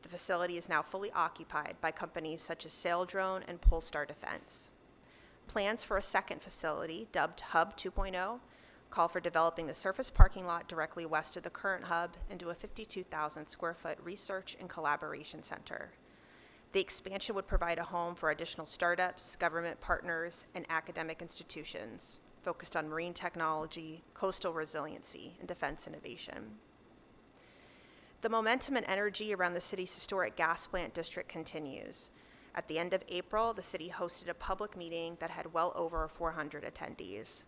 The facility is now fully occupied by companies such as Saildrone and Polestar Defense. Plans for a second facility, dubbed Hub 2.0, call for developing the surface parking lot directly west of the current hub into a 52,000 square foot research and collaboration center. The expansion would provide a home for additional startups, government partners, and academic institutions focused on marine technology, coastal resiliency, and defense innovation. The momentum and energy around the city's historic gas plant district continues. At the end of April, the city hosted a public meeting that had well over 400 attendees.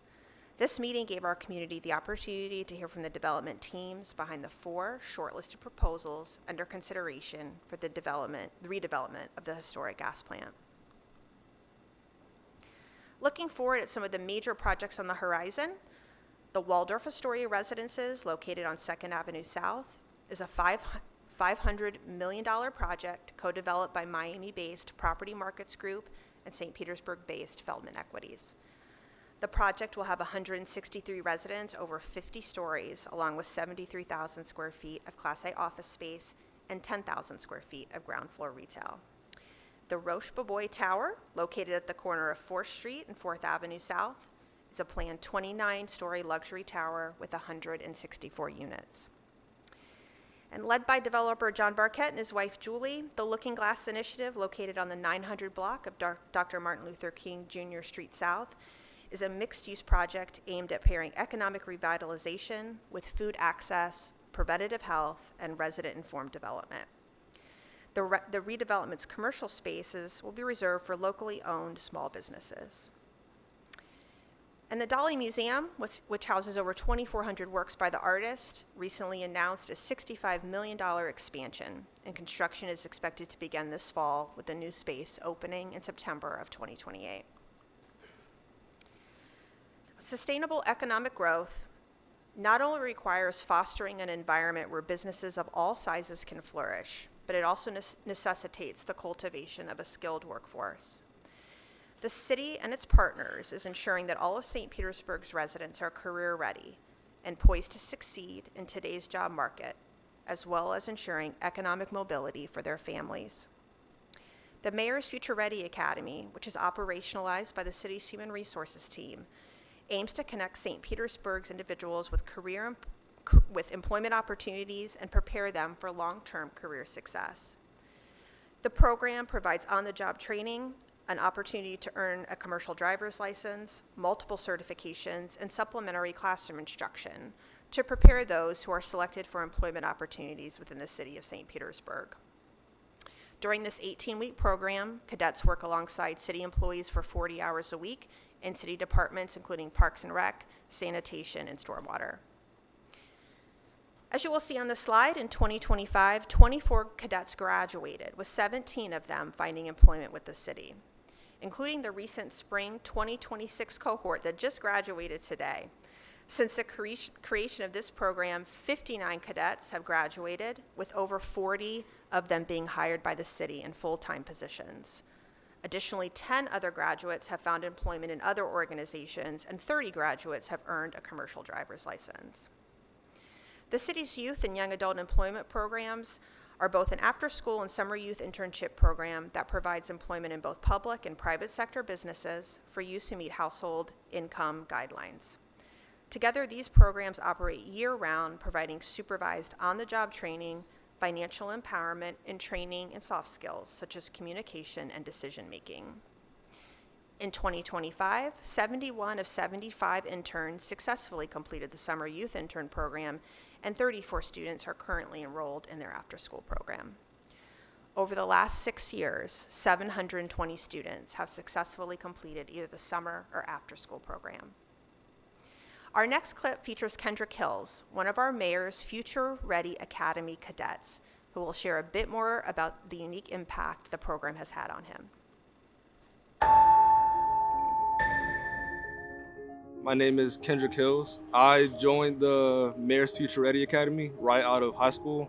This meeting gave our community the opportunity to hear from the development teams behind the 4 shortlisted proposals under consideration for the redevelopment of the historic gas plant. Looking forward at some of the major projects on the horizon, the Waldorf Astoria Residences, located on 2nd Avenue South, is a $500 million project co-developed by Miami-based Property Markets Group and St. Petersburg-based Feldman Equities. The project will have 163 residents over 50 stories, along with 73,000 square feet of Class A office space and 10,000 square feet of ground floor retail. The Roche Bobois Tower, located at the corner of 4th Street and 4th Avenue South, is a planned 29-story luxury tower with 164 units. And led by developer John Barquette and his wife Julie, the Looking Glass Initiative, located on the 900 block of Dr. Martin Luther King Jr. Street South, is a mixed-use project aimed at pairing economic revitalization with food access, preventative health, and resident-informed development. The redevelopment's commercial spaces will be reserved for locally owned small businesses. And the Dali Museum, which houses over 2,400 works by the artist, recently announced a $65 million expansion, and construction is expected to begin this fall, with the new space opening in September of 2028. Sustainable economic growth not only requires fostering an environment where businesses of all sizes can flourish, but it also necessitates the cultivation of a skilled workforce. The city and its partners is ensuring that all of St. Petersburg's residents are career ready and poised to succeed in today's job market, as well as ensuring economic mobility for their families. The Mayor's Future Ready Academy, which is operationalized by the city's human resources team, aims to connect St. Petersburg's individuals with employment opportunities and prepare them for long-term career success. The program provides on-the-job training, an opportunity to earn a commercial driver's license, multiple certifications, and supplementary classroom instruction to prepare those who are selected for employment opportunities within the city of St. Petersburg. During this 18-week program, cadets work alongside city employees for 40 hours a week in city departments, including Parks and Rec, sanitation, and stormwater. As you will see on the slide, in 2025, 24 cadets graduated, with 17 of them finding employment with the city, including the recent spring 2026 cohort that just graduated today. Since the creation of this program, 59 cadets have graduated, with over 40 of them being hired by the city in full-time positions. Additionally, 10 other graduates have found employment in other organizations, and 30 graduates have earned a commercial driver's license. The city's youth and young adult employment programs are both an after-school and summer youth internship program that provides employment in both public and private sector businesses for youth who meet household income guidelines. Together, these programs operate year-round, providing supervised on-the-job training, financial empowerment, and training in soft skills such as communication and decision making. In 2025, 71 of 75 interns successfully completed the Summer Youth Intern Program, and 34 students are currently enrolled in their after-school program. Over the last 6 years, 720 students have successfully completed either the summer or after-school program. Our next clip features Kendrick Hills, one of our mayor's Future Ready Academy cadets, who will share a bit more about the unique impact the program has had on him. My name is Kendrick Hills. I joined the Mayor's Future Ready Academy right out of high school.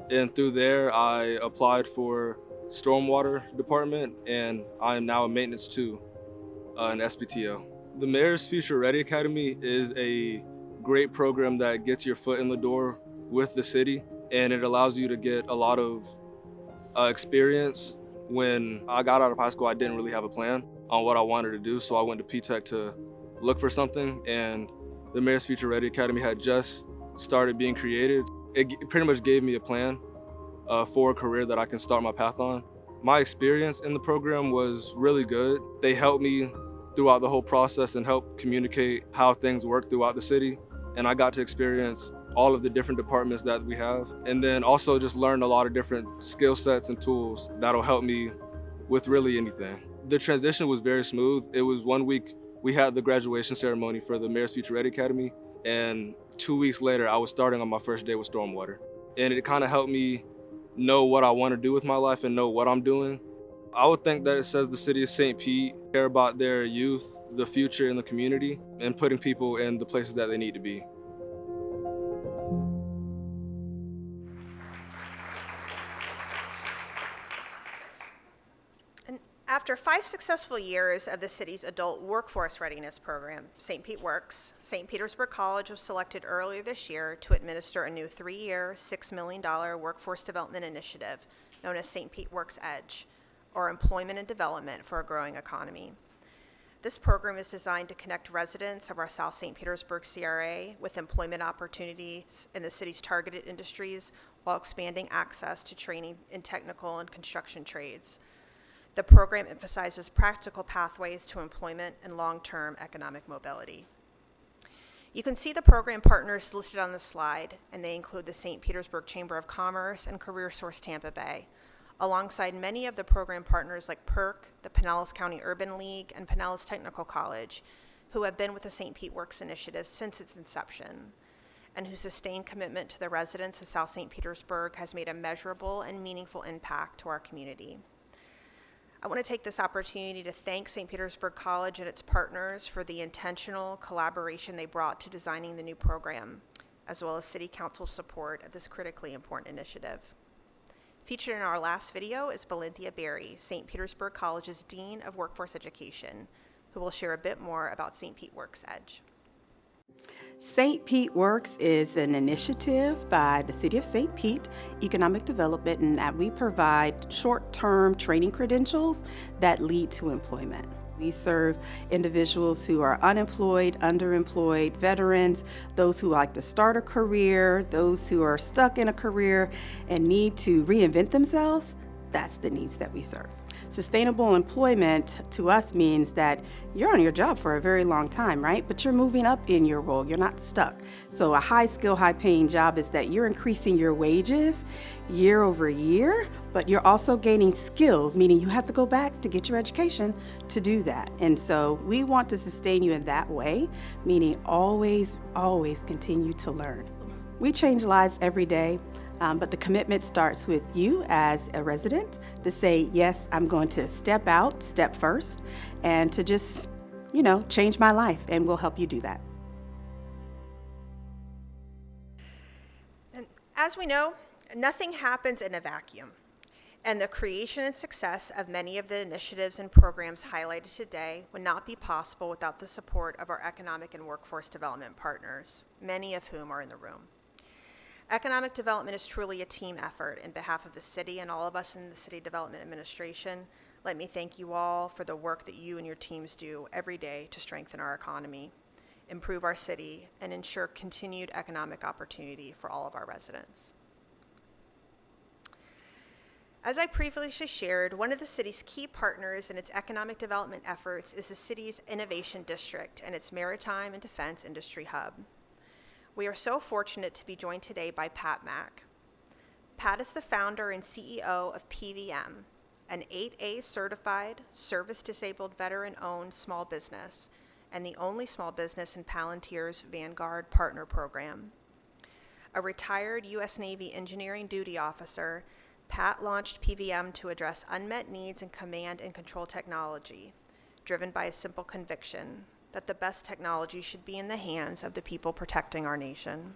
And through there, I applied for Stormwater Department, and I am now a maintenance 2 in SPTO. The Mayor's Future Ready Academy is a great program that gets your foot in the door with the city, and it allows you to get a lot of experience. When I got out of high school, I didn't really have a plan on what I wanted to do, so I went to P-Tech to look for something, and the Mayor's Future Ready Academy had just started being created. It pretty much gave me a plan for a career that I can start my path on. My experience in the program was really good. They helped me throughout the whole process and helped communicate how things work throughout the city, and I got to experience all of the different departments that we have, and then also just learn a lot of different skill sets and tools that'll help me with really anything. The transition was very smooth. It was 1 week we had the graduation ceremony for the Mayor's Future Ready Academy, and 2 weeks later, I was starting on my first day with Stormwater. And it kind of helped me know what I want to do with my life and know what I'm doing. I would think that it says the city of St. Pete care about their youth, the future in the community, and putting people in the places that they need to be. After 5 successful years of the city's adult workforce readiness program, St. Pete Works, St. Petersburg College was selected earlier this year to administer a new 3-year, $6 million workforce development initiative known as St. Pete Works Edge, or Employment and Development for a Growing Economy. This program is designed to connect residents of our South St. Petersburg CRA with employment opportunities in the city's targeted industries while expanding access to training in technical and construction trades. The program emphasizes practical pathways to employment and long-term economic mobility. You can see the program partners listed on the slide, and they include the St. Petersburg Chamber of Commerce and CareerSource Tampa Bay, alongside many of the program partners like PERC, the Pinellas County Urban League, and Pinellas Technical College, who have been with the St. Pete Works initiative since its inception, and whose sustained commitment to the residents of South St. Petersburg has made a measurable and meaningful impact to our community. I want to take this opportunity to thank St. Petersburg College and its partners for the intentional collaboration they brought to designing the new program, as well as City Council's support of this critically important initiative. Featured in our last video is Belinthia Berry, St. Petersburg College's Dean of Workforce Education, who will share a bit more about St. Pete Works Edge. St. Pete Works is an initiative by the City of St. Pete Economic Development, and that we provide short-term training credentials that lead to employment. We serve individuals who are unemployed, underemployed, veterans, those who like to start a career, those who are stuck in a career and need to reinvent themselves. That's the needs that we serve. Sustainable employment to us means that you're on your job for a very long time, right? But you're moving up in your role, you're not stuck. So a high skill, high paying job is that you're increasing your wages year over year, but you're also gaining skills, meaning you have to go back to get your education to do that. And so we want to sustain you in that way, meaning always, always continue to learn. We change lives every day. But the commitment starts with you as a resident to say, yes, I'm going to step out, step first, and to just, change my life, and we'll help you do that. And as we know, nothing happens in a vacuum. And the creation and success of many of the initiatives and programs highlighted today would not be possible without the support of our economic and workforce development partners, many of whom are in the room. Economic development is truly a team effort. In behalf of the city and all of us in the City Development Administration, let me thank you all for the work that you and your teams do every day to strengthen our economy, improve our city, and ensure continued economic opportunity for all of our residents. As I previously shared, one of the city's key partners in its economic development efforts is the city's Innovation District and its maritime and defense industry hub. We are so fortunate to be joined today by Pat Mack. Pat is the founder and CEO of PVM, an 8A certified, service-disabled, veteran-owned small business, and the only small business in Palantir's Vanguard Partner Program. A retired U.S. Navy engineering duty officer, Pat launched PVM to address unmet needs in command and control technology, driven by a simple conviction that the best technology should be in the hands of the people protecting our nation.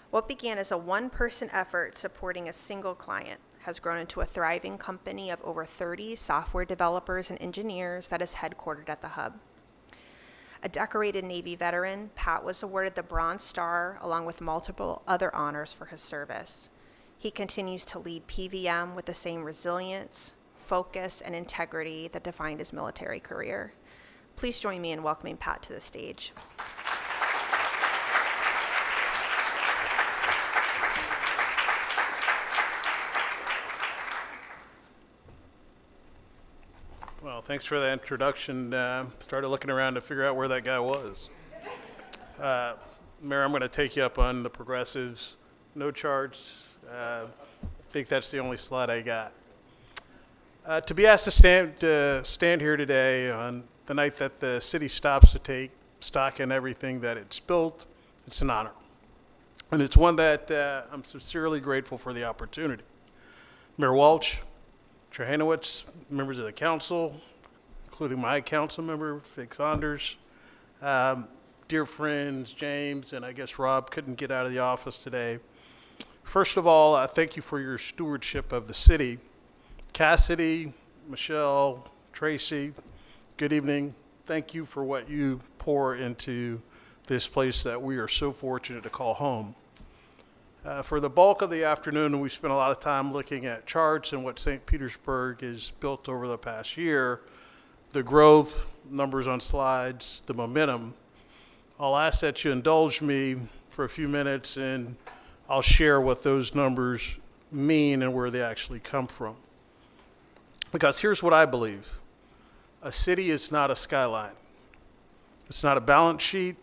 What began as a one-person effort supporting a single client has grown into a thriving company of over 30 software developers and engineers that is headquartered at the hub. A decorated Navy veteran, Pat was awarded the Bronze Star along with multiple other honors for his service. He continues to lead PVM with the same resilience, focus, and integrity that defined his military career. Please join me in welcoming Pat to the stage. Well, thanks for that introduction. Started looking around to figure out where that guy was. Mayor, I'm going to take you up on the progressives. No charge. I think that's the only slide I got. To be asked to stand here today on the night that the city stops to take stock in everything that it's built, it's an honor. And it's one that I'm sincerely grateful for the opportunity. Mayor Walsh, Trahanowitz, members of the council, including my council member, Vic Saunders, dear friends, James, and I guess Rob couldn't get out of the office today. First of all, I thank you for your stewardship of the city. Cassidy, Michelle, Tracy, good evening. Thank you for what you pour into this place that we are so fortunate to call home. For the bulk of the afternoon, we spent a lot of time looking at charts and what St. Petersburg has built over the past year, the growth, numbers on slides, the momentum. I'll ask that you indulge me for a few minutes and I'll share what those numbers mean and where they actually come from. Because here's what I believe. A city is not a skyline. It's not a balance sheet.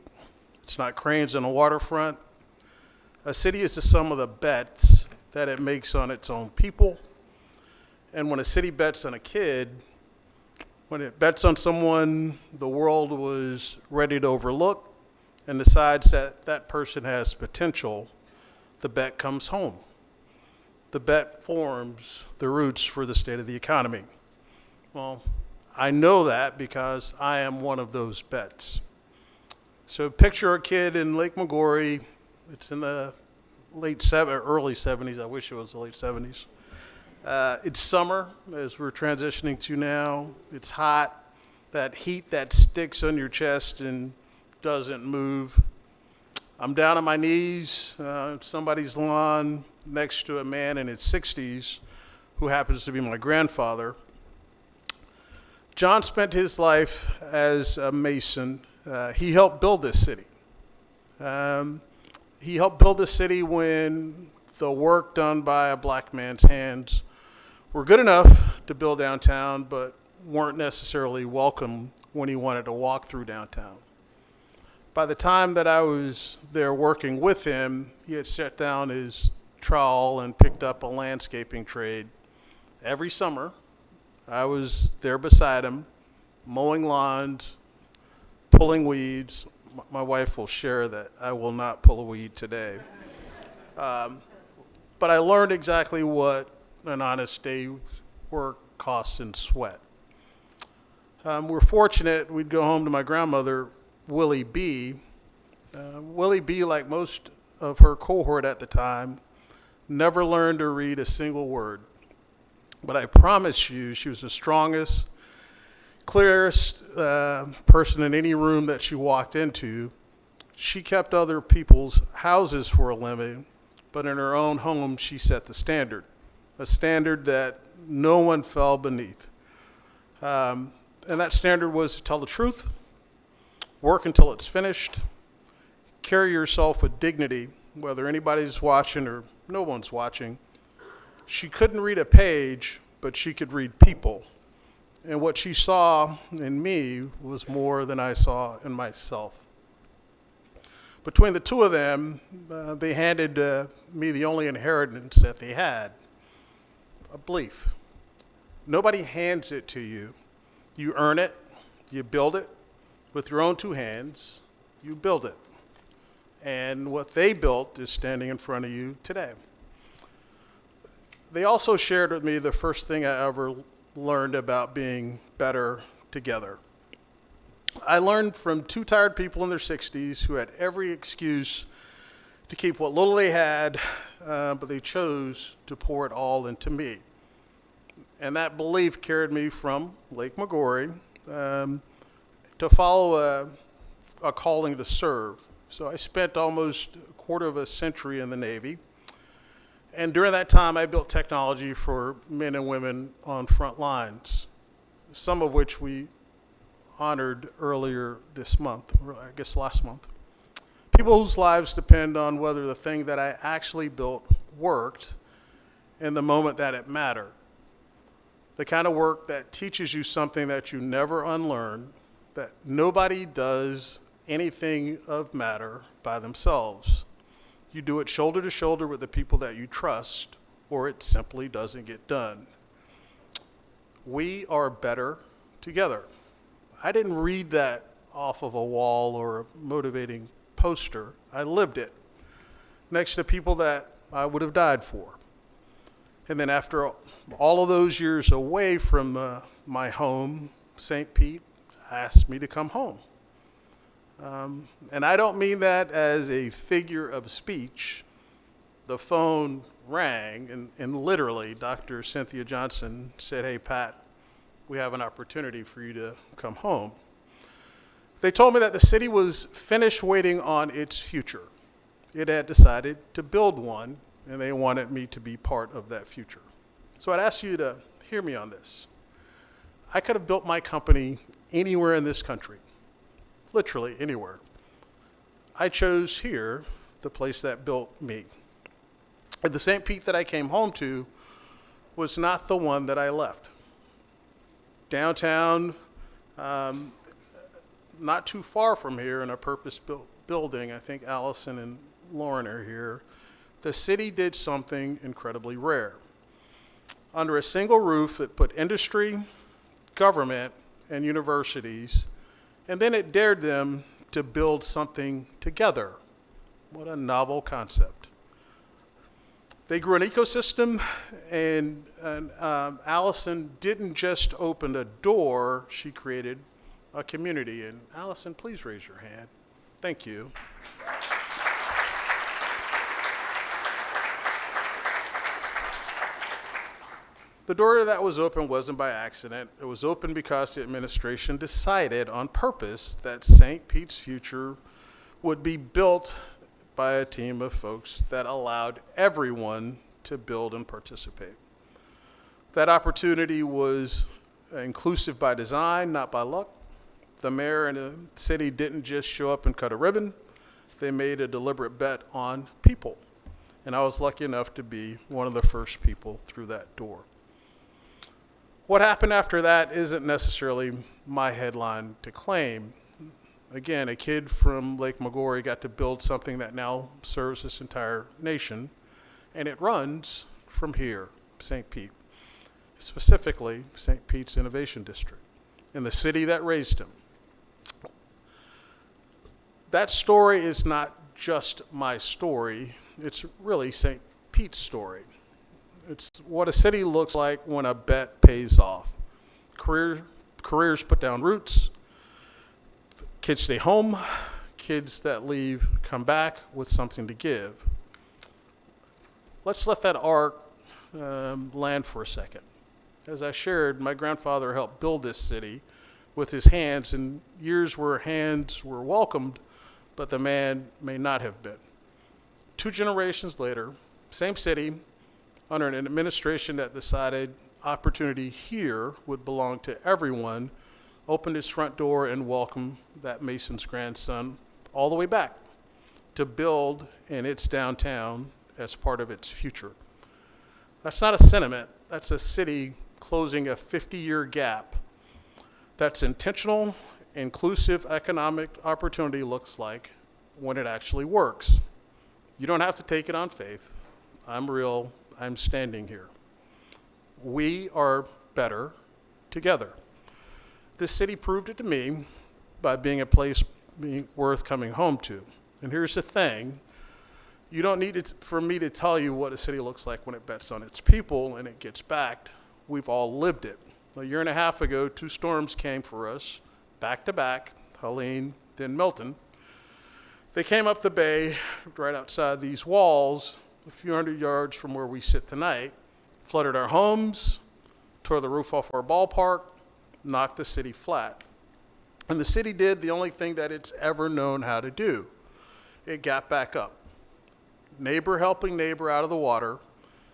It's not cranes on a waterfront. A city is the sum of the bets that it makes on its own people. And when a city bets on a kid, when it bets on someone the world was ready to overlook and decides that that person has potential, the bet comes home. The bet forms the roots for the state of the economy. Well, I know that because I am one of those bets. So picture a kid in Lake Maggiore. It's in the early 70s. I wish it was the late 70s. It's summer, as we're transitioning to now. It's hot. That heat that sticks on your chest and doesn't move. I'm down on my knees, somebody's lawn, next to a man in his 60s who happens to be my grandfather. John spent his life as a mason. He helped build this city. He helped build the city when the work done by a black man's hands were good enough to build downtown, but weren't necessarily welcome when he wanted to walk through downtown. By the time that I was there working with him, he had set down his trowel and picked up a landscaping trade. Every summer, I was there beside him, mowing lawns, pulling weeds. My wife will share that I will not pull a weed today. But I learned exactly what an honest day's work costs in sweat. We're fortunate we'd go home to my grandmother, Willie B. Willie B., like most of her cohort at the time, never learned to read a single word. But I promise you, she was the strongest, clearest person in any room that she walked into. She kept other people's houses for a living, but in her own home, she set the standard, a standard that no one fell beneath. And that standard was to tell the truth, work until it's finished, carry yourself with dignity, whether anybody's watching or no one's watching, She couldn't read a page, but she could read people. And what she saw in me was more than I saw in myself. Between the two of them, they handed me the only inheritance that they had, a belief. Nobody hands it to you. You earn it, you build it with your own two hands, you build it. And what they built is standing in front of you today. They also shared with me the first thing I ever learned about being better together. I learned from two tired people in their 60s who had every excuse to keep what little they had, but they chose to pour it all into me. And that belief carried me from Lake Magori to follow a calling to serve. So I spent almost a quarter of a century in the Navy. And during that time, I built technology for men and women on front lines, some of which we honored earlier this month, or I guess last month. People whose lives depend on whether the thing that I actually built worked in the moment that it mattered. The kind of work that teaches you something that you never unlearn, that nobody does anything of matter by themselves. You do it shoulder to shoulder with the people that you trust, or it simply doesn't get done. We are better together. I didn't read that off of a wall or a motivating poster. I lived it next to people that I would have died for. And then after all of those years away from my home, St. Pete asked me to come home. And I don't mean that as a figure of speech. The phone rang, and literally Dr. Cynthia Johnson said, "Hey, Pat, we have an opportunity for you to come home." They told me that the city was finished waiting on its future. It had decided to build one, and they wanted me to be part of that future. So I'd ask you to hear me on this. I could have built my company anywhere in this country, literally anywhere. I chose here, the place that built me. And the St. Pete that I came home to was not the one that I left. Downtown, not too far from here in a purpose-built building, I think Allison and Lauren are here, the city did something incredibly rare. Under a single roof, it put industry, government, and universities, and then it dared them to build something together. What a novel concept. They grew an ecosystem, and Allison didn't just open a door, she created a community. And Allison, please raise your hand. Thank you. The door that was open wasn't by accident. It was open because the administration decided on purpose that St. Pete's future would be built by a team of folks that allowed everyone to build and participate. That opportunity was inclusive by design, not by luck. The mayor and the city didn't just show up and cut a ribbon. They made a deliberate bet on people. And I was lucky enough to be one of the first people through that door. What happened after that isn't necessarily my headline to claim. Again, a kid from Lake Magori got to build something that now serves this entire nation, and it runs from here, St. Pete, specifically St. Pete's Innovation District, in the city that raised him. That story is not just my story, it's really St. Pete's story. It's what a city looks like when a bet pays off. Careers put down roots, kids stay home, kids that leave come back with something to give. Let's let that arc land for a second. As I shared, my grandfather helped build this city with his hands in years where hands were welcomed, but the man may not have been. 2 generations later, same city, under an administration that decided opportunity here would belong to everyone, opened its front door and welcomed that Mason's grandson all the way back to build in its downtown as part of its future. That's not a sentiment, that's a city closing a 50-year gap. That's intentional, inclusive economic opportunity looks like when it actually works. You don't have to take it on faith. I'm real, I'm standing here. We are better together. This city proved it to me by being a place being worth coming home to. And here's the thing, you don't need it for me to tell you what a city looks like when it bets on its people and it gets backed. We've all lived it. A year and a half ago, 2 storms came for us, back to back, Helene, then Milton. They came up the bay right outside these walls, a few hundred yards from where we sit tonight, flooded our homes, tore the roof off our ballpark, knocked the city flat. And the city did the only thing that it's ever known how to do. It got back up. Neighbor helping neighbor out of the water,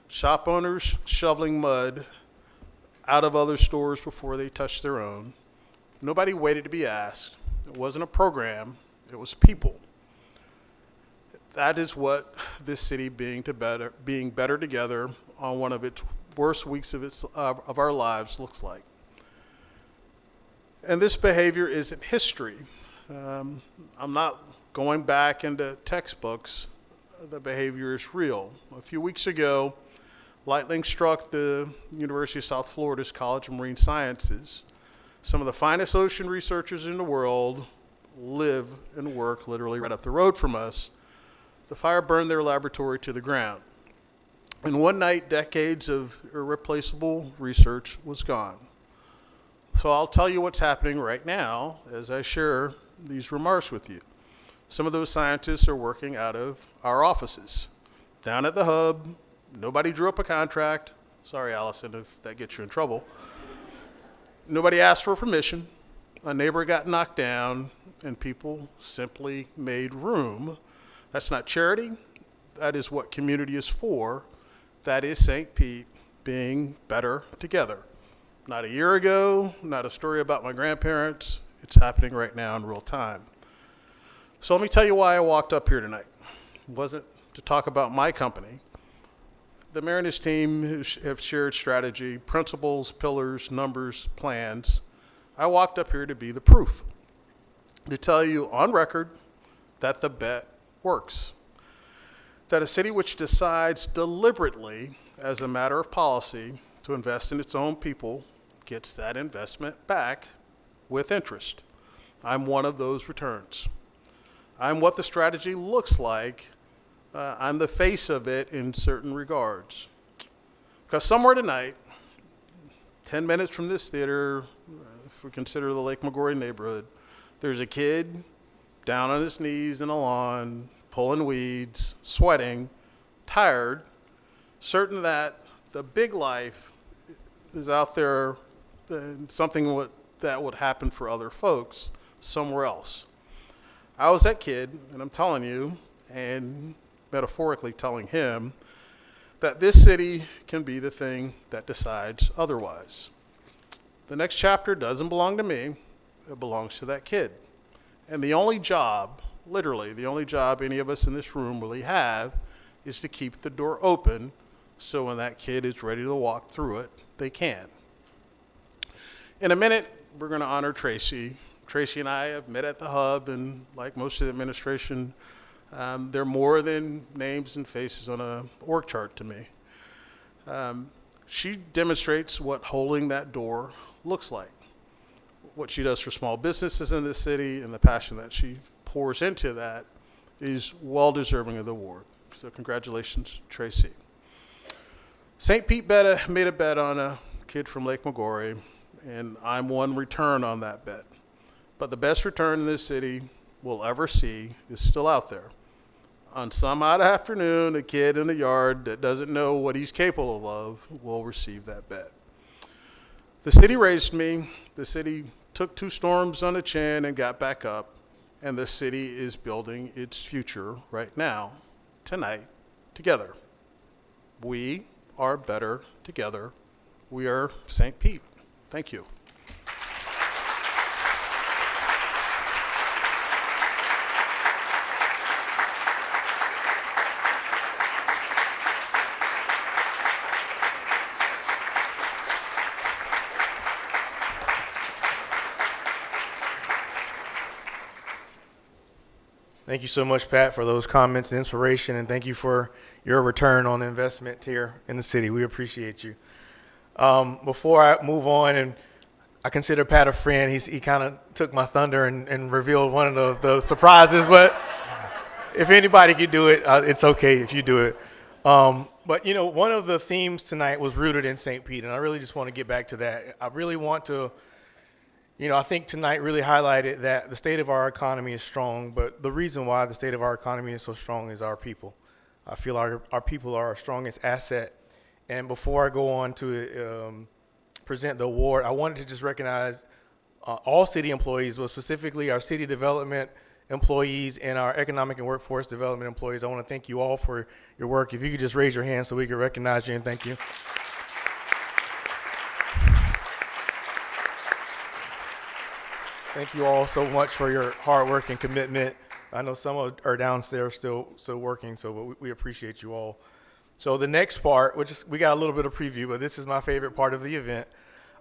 shop owners shoveling mud out of other stores before they touched their own. Nobody waited to be asked. It wasn't a program, it was people. That is what this city being better together on one of its worst weeks of our lives looks like. And this behavior isn't history. I'm not going back into textbooks. The behavior is real. A few weeks ago, lightning struck the University of South Florida's College of Marine Sciences. Some of the finest ocean researchers in the world live and work literally right up the road from us. The fire burned their laboratory to the ground. In one night, decades of irreplaceable research was gone. So I'll tell you what's happening right now as I share these remarks with you. Some of those scientists are working out of our offices. Down at the hub, nobody drew up a contract. Sorry, Allison, if that gets you in trouble. Nobody asked for permission. A neighbor got knocked down, and people simply made room. That's not charity. That is what community is for. That is St. Pete being better together. Not a year ago, not a story about my grandparents. It's happening right now in real time. So let me tell you why I walked up here tonight. It wasn't to talk about my company. The mayor and his team have shared strategy, principles, pillars, numbers, plans. I walked up here to be the proof, to tell you on record that the bet works. That a city which decides deliberately, as a matter of policy, to invest in its own people gets that investment back with interest. I'm one of those returns. I'm what the strategy looks like. I'm the face of it in certain regards. Because somewhere tonight, 10 minutes from this theater, if we consider the Lake Maggiore neighborhood, there's a kid down on his knees in a lawn, pulling weeds, sweating, tired, certain that the big life is out there, something that would happen for other folks somewhere else. I was that kid, and I'm telling you, and metaphorically telling him, that this city can be the thing that decides otherwise. The next chapter doesn't belong to me, it belongs to that kid. And the only job, literally, the only job any of us in this room really have is to keep the door open so when that kid is ready to walk through it, they can. In a minute, we're going to honor Tracy. Tracy and I have met at the hub, and like most of the administration, they're more than names and faces on an org chart to me. She demonstrates what holding that door looks like, what she does for small businesses in this city, and the passion that she pours into that is well deserving of the award. So congratulations, Tracy. St. Pete made a bet on a kid from Lake Maggiore, and I'm one return on that bet. But the best return this city will ever see is still out there. On some odd afternoon, a kid in a yard that doesn't know what he's capable of will receive that bet. The city raised me. The city took 2 storms on the chin and got back up. And the city is building its future right now, tonight, together. We are better together. We are St. Pete. Thank you. Thank you so much, Pat, for those comments and inspiration, and thank you for your return on the investment here in the city. We appreciate you. Before I move on, and I consider Pat a friend, he kind of took my thunder and revealed one of the surprises, but if anybody could do it, it's okay if you do it. But, you know, one of the themes tonight was rooted in St. Pete, and I really just want to get back to that. I really want to, you know, I think tonight really highlighted that the state of our economy is strong, but the reason why the state of our economy is so strong is our people. I feel our people are our strongest asset. And before I go on to present the award, I wanted to just recognize all city employees, but specifically our city development employees and our economic and workforce development employees. I want to thank you all for your work. If you could just raise your hand so we can recognize you and thank you. Thank you all so much for your hard work and commitment. I know some are downstairs still working, so we appreciate you all. So the next part, we got a little bit of preview, but this is my favorite part of the event.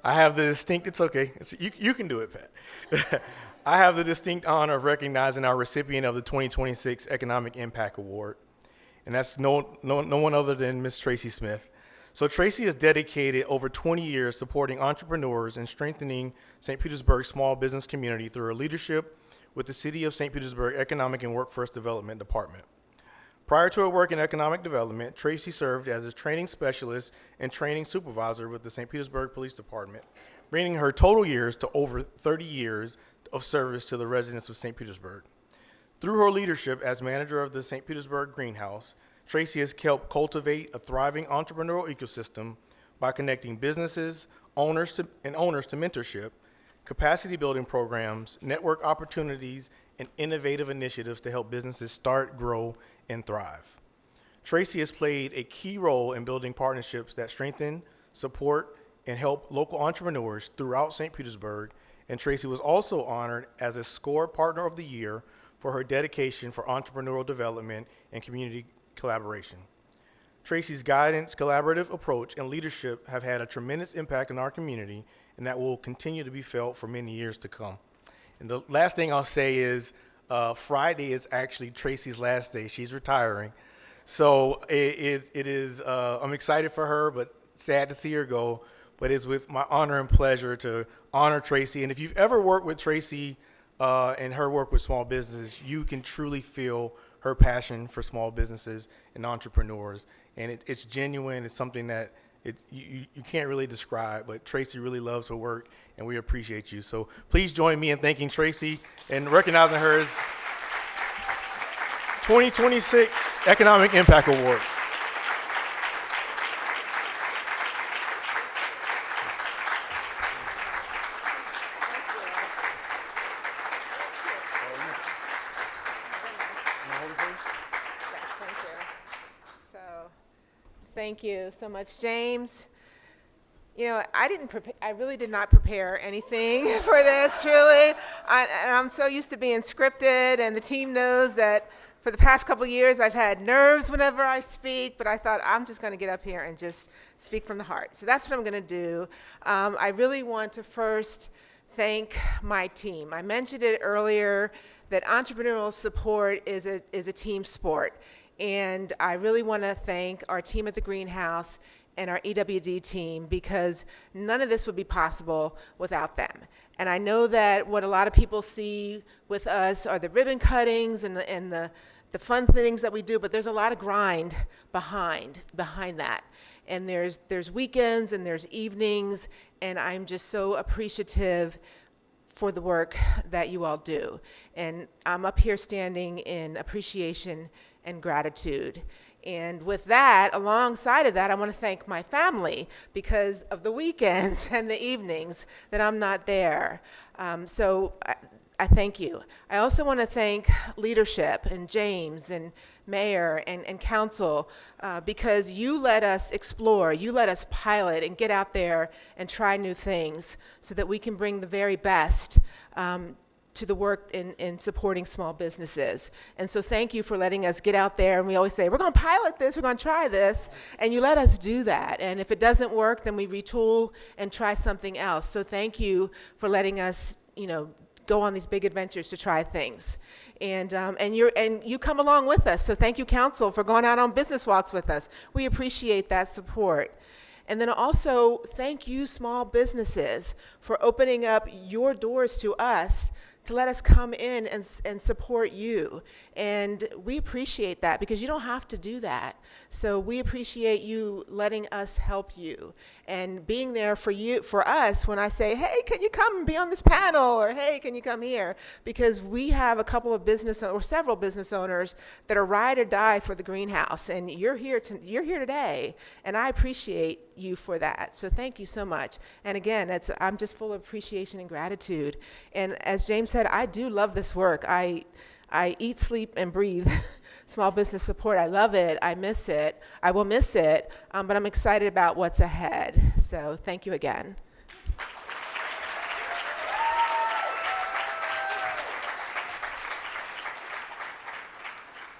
I have the distinct, it's okay, you can do it, Pat. I have the distinct honor of recognizing our recipient of the 2026 Economic Impact Award, and that's no one other than Ms. Tracy Smith. So Tracy has dedicated over 20 years supporting entrepreneurs and strengthening St. Petersburg's small business community through her leadership with the City of St. Petersburg Economic and Workforce Development Department. Prior to her work in economic development, Tracy served as a training specialist and training supervisor with the St. Petersburg Police Department, bringing her total years to over 30 years of service to the residents of St. Petersburg. Through her leadership as manager of the St. Petersburg Greenhouse, Tracy has helped cultivate a thriving entrepreneurial ecosystem by connecting businesses, owners to mentorship, capacity building programs, network opportunities, and innovative initiatives to help businesses start, grow, and thrive. Tracy has played a key role in building partnerships that strengthen, support, and help local entrepreneurs throughout St. Petersburg, and Tracy was also honored as a SCORE Partner of the Year for her dedication for entrepreneurial development and community collaboration. Tracy's guidance, collaborative approach, and leadership have had a tremendous impact on our community, and that will continue to be felt for many years to come. And the last thing I'll say is Friday is actually Tracy's last day. She's retiring. So it is, I'm excited for her, but sad to see her go. But it's with my honor and pleasure to honor Tracy. And if you've ever worked with Tracy and her work with small businesses, you can truly feel her passion for small businesses and entrepreneurs. And it's genuine. It's something that you can't really describe, but Tracy really loves her work, and we appreciate you. So please join me in thanking Tracy and recognizing her as 2026 Economic Impact Award. Thank you so much, James. You know, I really did not prepare anything for this, truly. And I'm so used to being scripted, and the team knows that for the past couple of years I've had nerves whenever I speak, but I thought I'm just going to get up here and just speak from the heart. So that's what I'm going to do. I really want to first thank my team. I mentioned it earlier that entrepreneurial support is a team sport. And I really want to thank our team at the Greenhouse and our EWD team, because none of this would be possible without them. And I know that what a lot of people see with us are the ribbon cuttings and the fun things that we do, but there's a lot of grind behind that. And there's weekends and there's evenings, and I'm just so appreciative for the work that you all do. And I'm up here standing in appreciation and gratitude. And with that, alongside of that, I want to thank my family because of the weekends and the evenings that I'm not there. So I thank you. I also want to thank leadership and James and Mayor and Council because you let us explore, you let us pilot and get out there and try new things so that we can bring the very best to the work in supporting small businesses. And so thank you for letting us get out there, and we always say, we're going to pilot this, we're going to try this, and you let us do that. And if it doesn't work, then we retool and try something else. So thank you for letting us, go on these big adventures to try things. And you come along with us. So thank you, council, for going out on business walks with us. We appreciate that support. And then also, thank you, small businesses, for opening up your doors to us to let us come in and support you. And we appreciate that because you don't have to do that. So we appreciate you letting us help you and being there for you, for us when I say, hey, can you come and be on this panel? Or hey, can you come here? Because we have a couple of business or several business owners that are ride or die for the greenhouse. And you're here today. And I appreciate you for that. So thank you so much. And again, I'm just full of appreciation and gratitude. And as James said, I do love this work. I eat, sleep, and breathe small business support. I love it. I miss it. I will miss it, but I'm excited about what's ahead. So thank you again.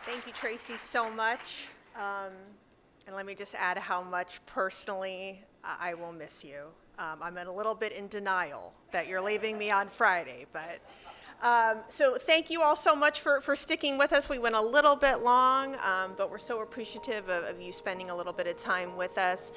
Thank you, Tracy, so much. And let me just add how much personally I will miss you. I'm a little bit in denial that you're leaving me on Friday, but so thank you all so much for sticking with us. We went a little bit long, but we're so appreciative of you spending a little bit of time with us.